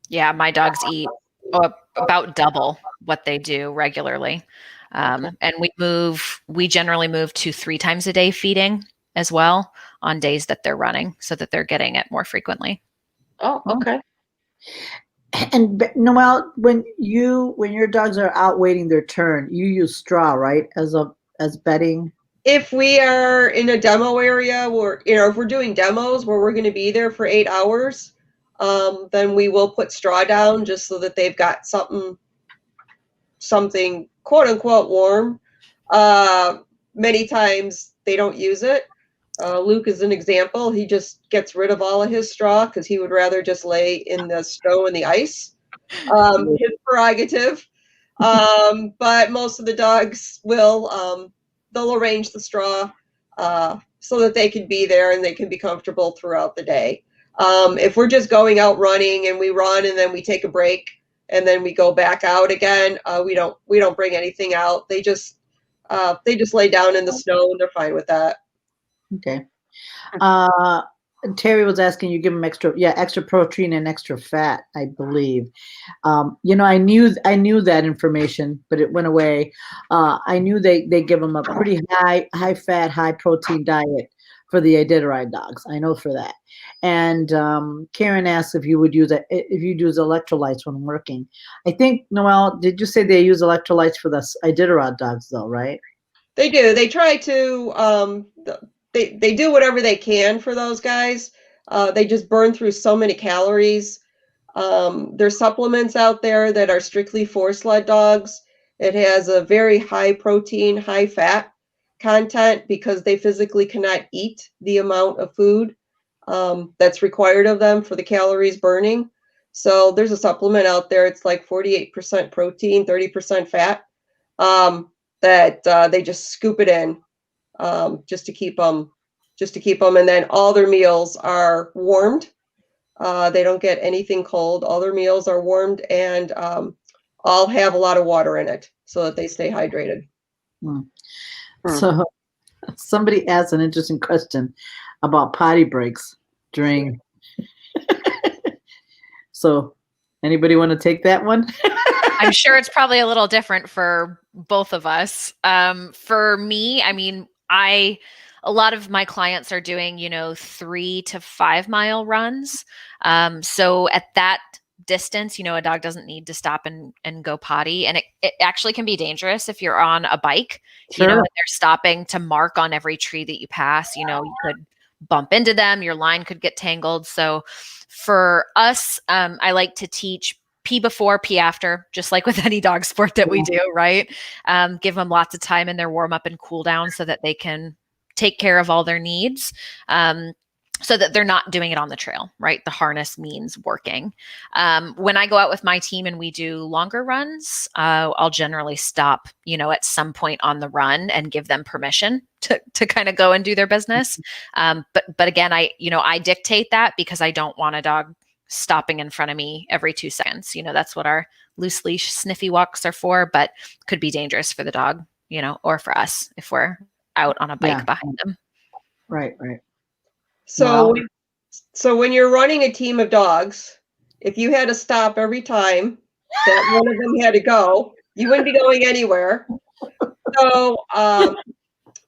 Yeah, my dogs eat about double what they do regularly. And we generally move to 3 times a day feeding as well on days that they're running so that they're getting it more frequently. Oh, okay. And Noel, when your dogs are out waiting their turn, you use straw, right? As bedding. If we are in a demo area where, if we're doing demos where we're going to be there for 8 hours, then we will put straw down just so that they've got something quote unquote warm. Many times they don't use it. Luke is an example. He just gets rid of all of his straw because he would rather just lay in the snow and the ice. His prerogative. But most of the dogs will, they'll arrange the straw so that they can be there and they can be comfortable throughout the day. If we're just going out running and we run and then we take a break and then we go back out again, we don't bring anything out. They just lay down in the snow and they're fine with that. Okay. Terry was asking you give them extra protein and extra fat, I believe. I knew that information, but it went away. I knew they give them a pretty high fat, high protein diet for the Iditarod dogs. I know for that. And Karen asked if you'd use electrolytes when working. I think, Noel, did you say they use electrolytes for the Iditarod dogs though, right? They do. They try to they do whatever they can for those guys. They just burn through so many calories. There's supplements out there that are strictly for sled dogs. It has a very high protein, high fat content because they physically cannot eat the amount of food that's required of them for the calories burning. So there's a supplement out there. It's like 48% protein, 30% fat that they just scoop it in. Just to keep them, and then all their meals are warmed. They don't get anything cold. All their meals are warmed and all have a lot of water in it so that they stay hydrated. So somebody asked an interesting question about potty breaks during. So anybody want to take that one? I'm sure it's probably a little different for both of us. For me, I mean, a lot of my clients are doing, 3 to 5 mile runs. So at that distance, a dog doesn't need to stop and go potty. And it actually can be dangerous if you're on a bike, Sure. And they're stopping to mark on every tree that you pass, you could bump into them, your line could get tangled. So for us, I like to teach pee before, pee after, just like with any dog sport that we do, right? Give them lots of time in their warm up and cool down so that they can take care of all their needs, so that they're not doing it on the trail, right? The harness means working. When I go out with my team and we do longer runs, I'll generally stop, at some point on the run and give them permission to kind of go and do their business. But again, I dictate that because I don't want a dog stopping in front of me every 2 seconds. That's what our loose leash sniffy walks are for, but could be dangerous for the dog, or for us if we're out on a bike behind them. Right. So, so when you're running a team of dogs, if you had to stop every time that one of them had to go, you wouldn't be going anywhere. So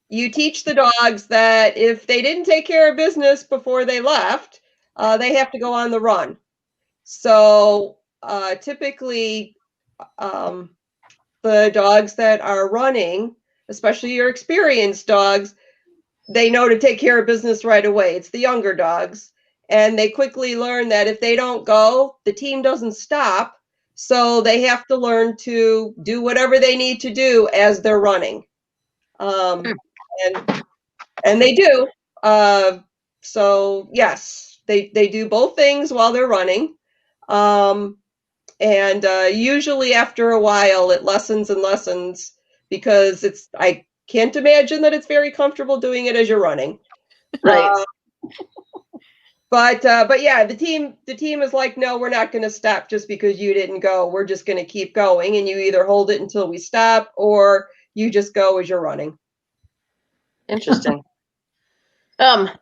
you teach the dogs that if they didn't take care of business before they left, they have to go on the run. So typically the dogs that are running, especially your experienced dogs, they know to take care of business right away. It's the younger dogs. And they quickly learn that if they don't go, the team doesn't stop. So they have to learn to do whatever they need to do as they're running. And they do. So yes, they do both things while they're running. And usually after a while it lessens and lessens because I can't imagine that it's very comfortable doing it as you're running. Right. But yeah, the team is like, no, we're not going to stop just because you didn't go. We're just going to keep going, and you either hold it until we stop, or you just go as you're running. Interesting.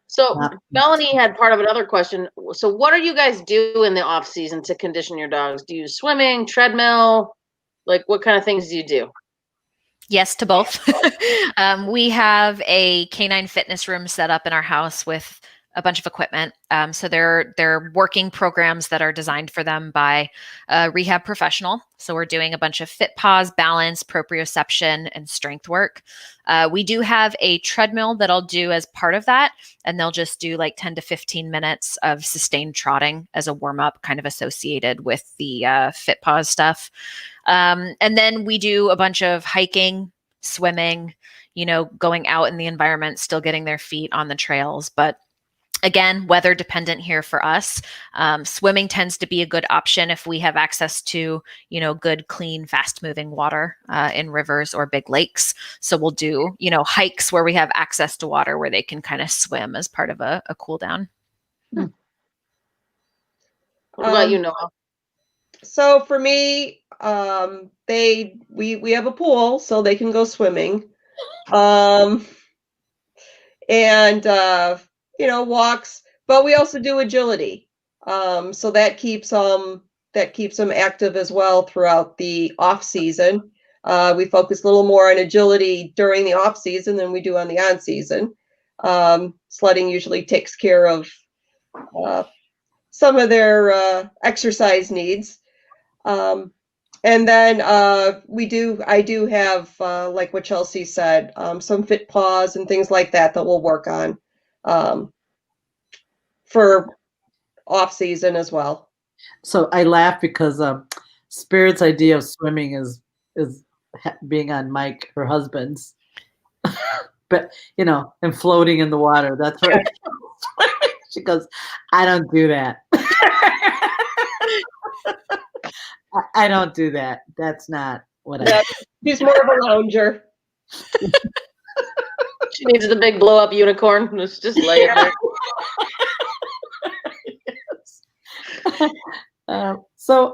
So Melanie had part of another question. So what do you guys do in the off season to condition your dogs? Do you swimming, treadmill? Like what kind of things do you do? Yes to both. We have a canine fitness room set up in our house with a bunch of equipment. So they're working programs that are designed for them by a rehab professional. So we're doing a bunch of fit pause, balance, proprioception, and strength work. We do have a treadmill that I'll do as part of that, and they'll just do like 10 to 15 minutes of sustained trotting as a warm up, kind of associated with the fit pause stuff. And then we do a bunch of hiking, swimming, going out in the environment, still getting their feet on the trails. But again, weather dependent here for us. Swimming tends to be a good option if we have access to, good, clean, fast moving water in rivers or big lakes. So we'll do, hikes where we have access to water where they can kind of swim as part of a cool down. What about you, Noel? So for me, we have a pool, so they can go swimming, and walks. But we also do agility, so that keeps them active as well throughout the off season. We focus a little more on agility during the off season than we do on the on season. Sledding usually takes care of some of their exercise needs. And then I do have, like what Chelsea said, some fit pause and things like that we'll work on for off season as well. So I laugh because Spirit's idea of swimming is being on Mike, her husband's, but and floating in the water. That's right. She goes, I don't do that. I don't do that. That's not what I do. She's more of a lounger. She needs the big blow up unicorn. Let's just lay it there. Yes. So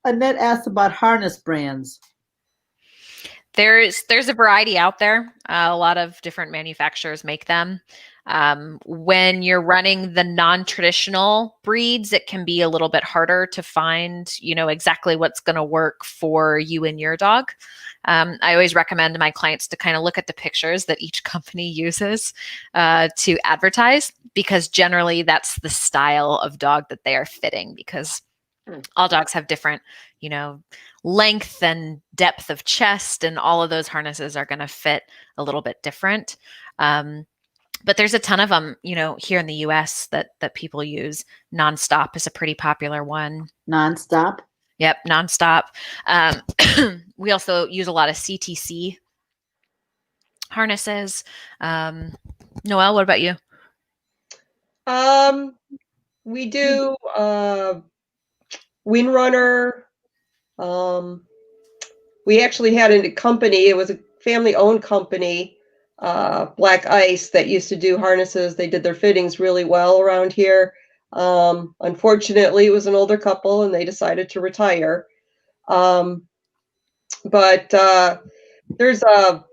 Annette asked about harness brands. There's a variety out there. A lot of different manufacturers make them. When you're running the non-traditional breeds, it can be a little bit harder to find, exactly what's going to work for you and your dog. I always recommend my clients to kind of look at the pictures that each company uses to advertise, because generally that's the style of dog that they are fitting, because all dogs have different, length and depth of chest, and all of those harnesses are going to fit a little bit different. But there's a ton of them, here in the US that people use. Nonstop is a pretty popular one. Nonstop? Yep, Nonstop. We also use a lot of CTC harnesses. Noel, what about you? We do Windrunner. We actually had a company. It was a family-owned company, Black Ice, that used to do harnesses. They did their fittings really well around here. Unfortunately, it was an older couple, and they decided to retire. But there's a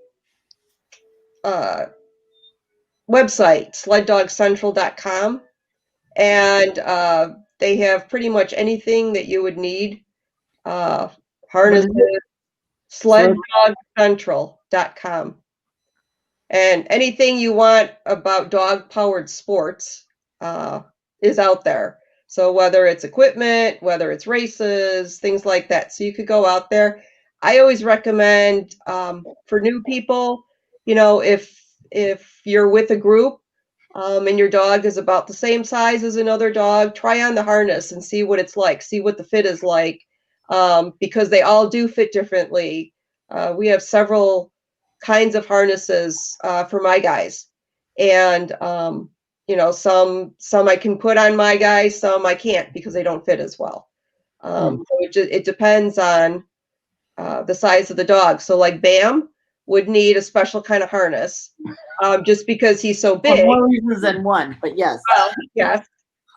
website, SledDogCentral.com, and they have pretty much anything that you would need. Harnesses, SledDogCentral.com. And anything you want about dog-powered sports is out there. So whether it's equipment, whether it's races, things like that. So you could go out there. I always recommend for new people, if you're with a group and your dog is about the same size as another dog, try on the harness and see what it's like, see what the fit is like, because they all do fit differently. We have several kinds of harnesses for my guys, and some I can put on my guys, some I can't because they don't fit as well. So it depends on the size of the dog. So like Bam, would need a special kind of harness, just because he's so For big. more reasons than one, but yes. Well, yes.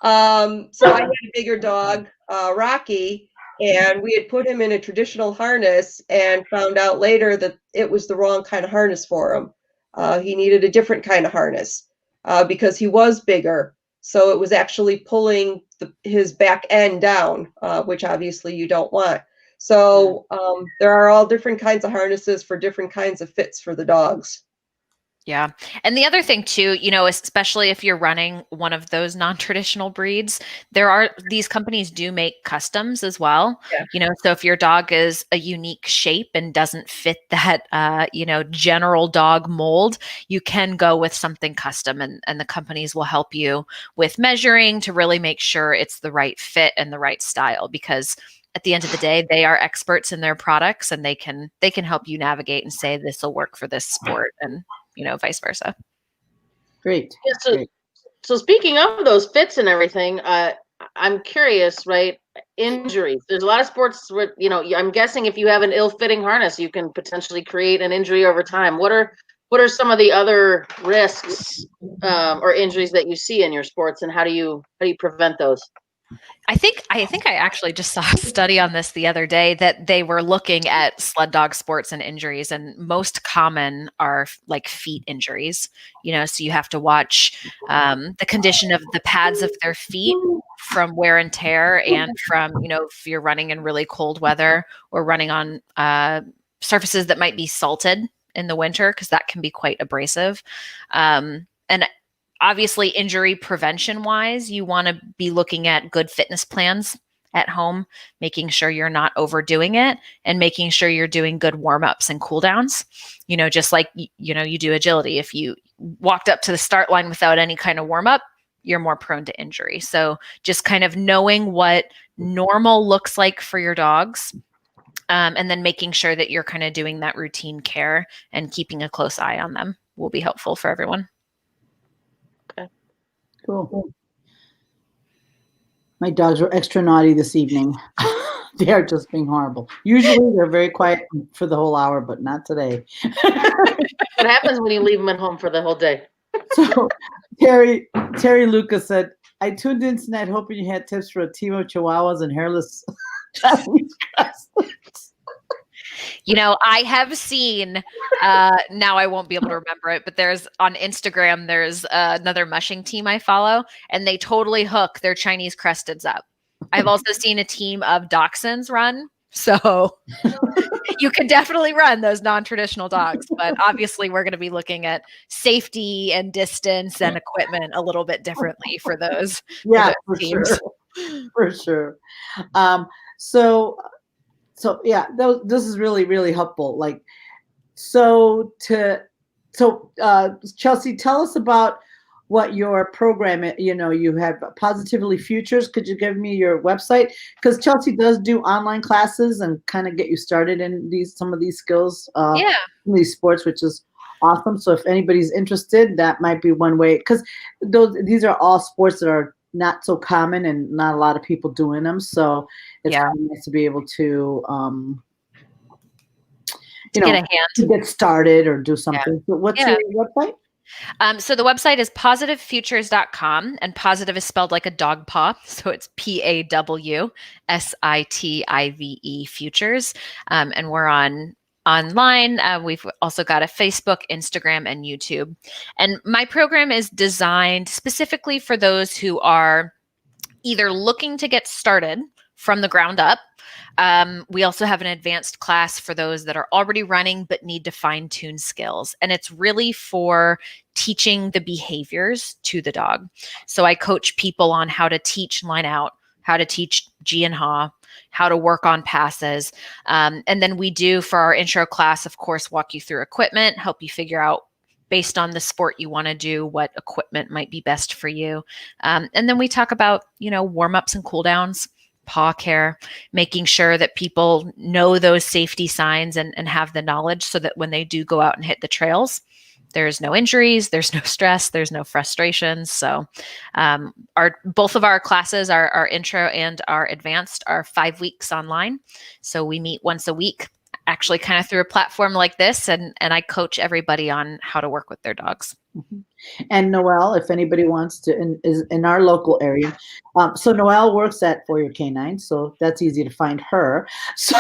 So I had a bigger dog, Rocky, and we had put him in a traditional harness and found out later that it was the wrong kind of harness for him. He needed a different kind of harness because he was bigger. So it was actually pulling his back end down, which obviously you don't want. So there are all different kinds of harnesses for different kinds of fits for the dogs. Yeah. And the other thing too, especially if you're running one of those non-traditional breeds, these companies do make customs as well. Yeah. So if your dog is a unique shape and doesn't fit that, general dog mold, you can go with something custom, and the companies will help you with measuring to really make sure it's the right fit and the right style, because at the end of the day, they are experts in their products, and they can help you navigate and say, this will work for this sport, and vice versa. Great. Yeah, Great. so speaking of those fits and everything, I'm curious, right? Injuries. There's a lot of sports where, I'm guessing if you have an ill-fitting harness, you can potentially create an injury over time. What are some of the other risks or injuries that you see in your sports, and how do you prevent those? I think I actually just saw a study on this the other day, that they were looking at sled dog sports and injuries, and most common are like feet injuries. So you have to watch the condition of the pads of their feet from wear and tear, and from, if you're running in really cold weather or running on surfaces that might be salted in the winter, because that can be quite abrasive. And obviously, injury prevention wise, you want to be looking at good fitness plans at home, making sure you're not overdoing it, and making sure you're doing good warm-ups and cool downs. Just like, you do agility. If you walked up to the start line without any kind of warm-up, you're more prone to injury. So just kind of knowing what normal looks like for your dogs, and then making sure that you're kind of doing that routine care and keeping a close eye on them will be helpful for everyone. Cool. My dogs were extra naughty this evening. They are just being horrible. Usually they're very quiet for the whole hour, but not today. What happens when you leave them at home for the whole day? So Terry Lucas said, I tuned in tonight hoping you had tips for a team of Chihuahuas and hairless Japanese grasslings. I have seen, now I won't be able to remember it, but on Instagram, there's another mushing team I follow, and they totally hook their Chinese cresteds up. I've also seen a team of dachshunds run. So you can definitely run those non-traditional dogs, but obviously we're going to be looking at safety and distance and equipment a little bit differently for those. Yeah, for those teams. Sure. For sure. So yeah, this is really, really helpful. Chelsea, tell us about what your program is. You have Positively Futures. Could you give me your website? Because Chelsea does do online classes and kind of get you started in some of these skills, in these sports, which is awesome. So if anybody's interested, that might be one way. Because these are all sports that are not so common and not a lot of people doing them. So it's nice to be able to, get a hand, to get started or do something. Yeah. So what's your website? So the website is positivefutures.com, and positive is spelled like a dog paw. So it's PAWSITIVE futures. And we're online. We've also got a Facebook, Instagram, and YouTube. And my program is designed specifically for those who are either looking to get started from the ground up. We also have an advanced class for those that are already running but need to fine-tune skills. And it's really for teaching the behaviors to the dog. So I coach people on how to teach line out, how to teach G and Ha, how to work on passes. And then we do, for our intro class, of course, walk you through equipment, help you figure out, based on the sport you want to do, what equipment might be best for you. And then we talk about, warm-ups and cool downs, paw care, making sure that people know those safety signs and have the knowledge so that when they do go out and hit the trails, there's no injuries, there's no stress, there's no frustrations. So both of our classes, our intro and our advanced, are 5 weeks online. So we meet once a week actually kind of through a platform like this, and I coach everybody on how to work with their dogs. Mhm. And Noel, if anybody wants to, is in our local area. So Noel works at For Your Canine, so that's easy to find her. So,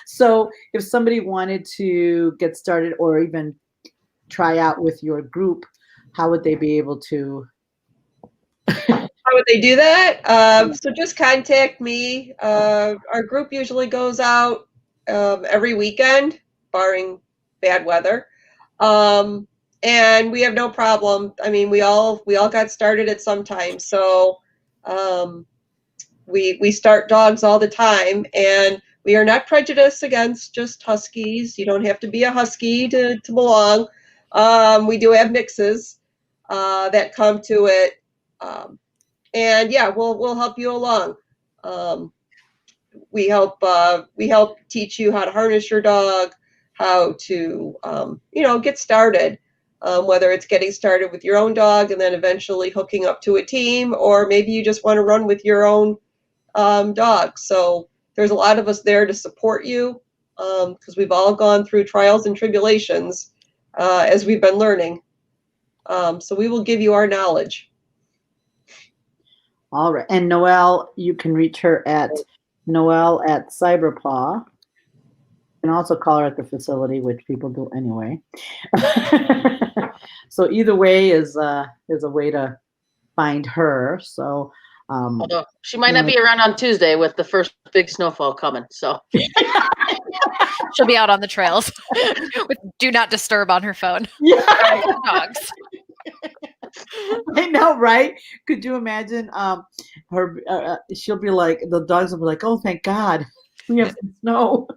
so if somebody wanted to get started or even try out with your group, how would they be able to? How would they do that? So just contact me. Our group usually goes out every weekend, barring bad weather. And we have no problem. I mean, we all got started at some time. So we start dogs all the time, and we are not prejudiced against just huskies. You don't have to be a husky to belong. We do have mixes that come to it. And yeah, we'll help you along. We help teach you how to harness your dog, how to get started. Whether it's getting started with your own dog and then eventually hooking up to a team, or maybe you just want to run with your own dog. So there's a lot of us there to support you, because we've all gone through trials and tribulations as we've been learning. So we will give you our knowledge. All right. And Noel, you can reach her at Noel at Cyberpaw. You can also call her at the facility, which people do anyway. So either way is a way to find her. So Although she might not be around on Tuesday with the first big snowfall coming. So she'll be out on the trails with do not disturb on her phone. Yeah. Dogs. I know, right? Could you imagine her? She'll be like, the dogs will be like, "Oh, thank God, we have some snow."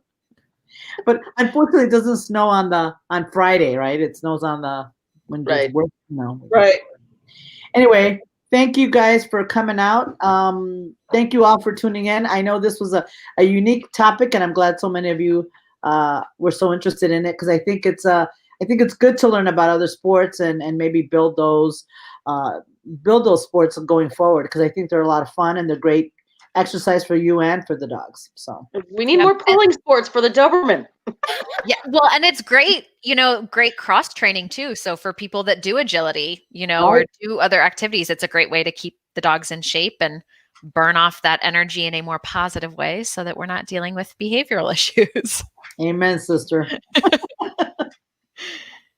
But unfortunately, it doesn't snow on Friday, right? It snows on the when there's work. Right. Anyway, thank you guys for coming out. Thank you all for tuning in. I know this was a unique topic, and I'm glad so many of you were so interested in it, because I think it's good to learn about other sports and maybe build those sports going forward, because I think they're a lot of fun and they're great exercise for you and for the dogs. So we need more pulling sports for the Doberman. Yeah, well, and it's great, great cross training too. So for people that do agility, or do other activities, it's a great way to keep the dogs in shape and burn off that energy in a more positive way, so that we're not dealing with behavioral issues. Amen, sister.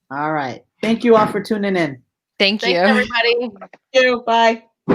All right. Thank you all for tuning in. Thanks, everybody. Thank you. Bye.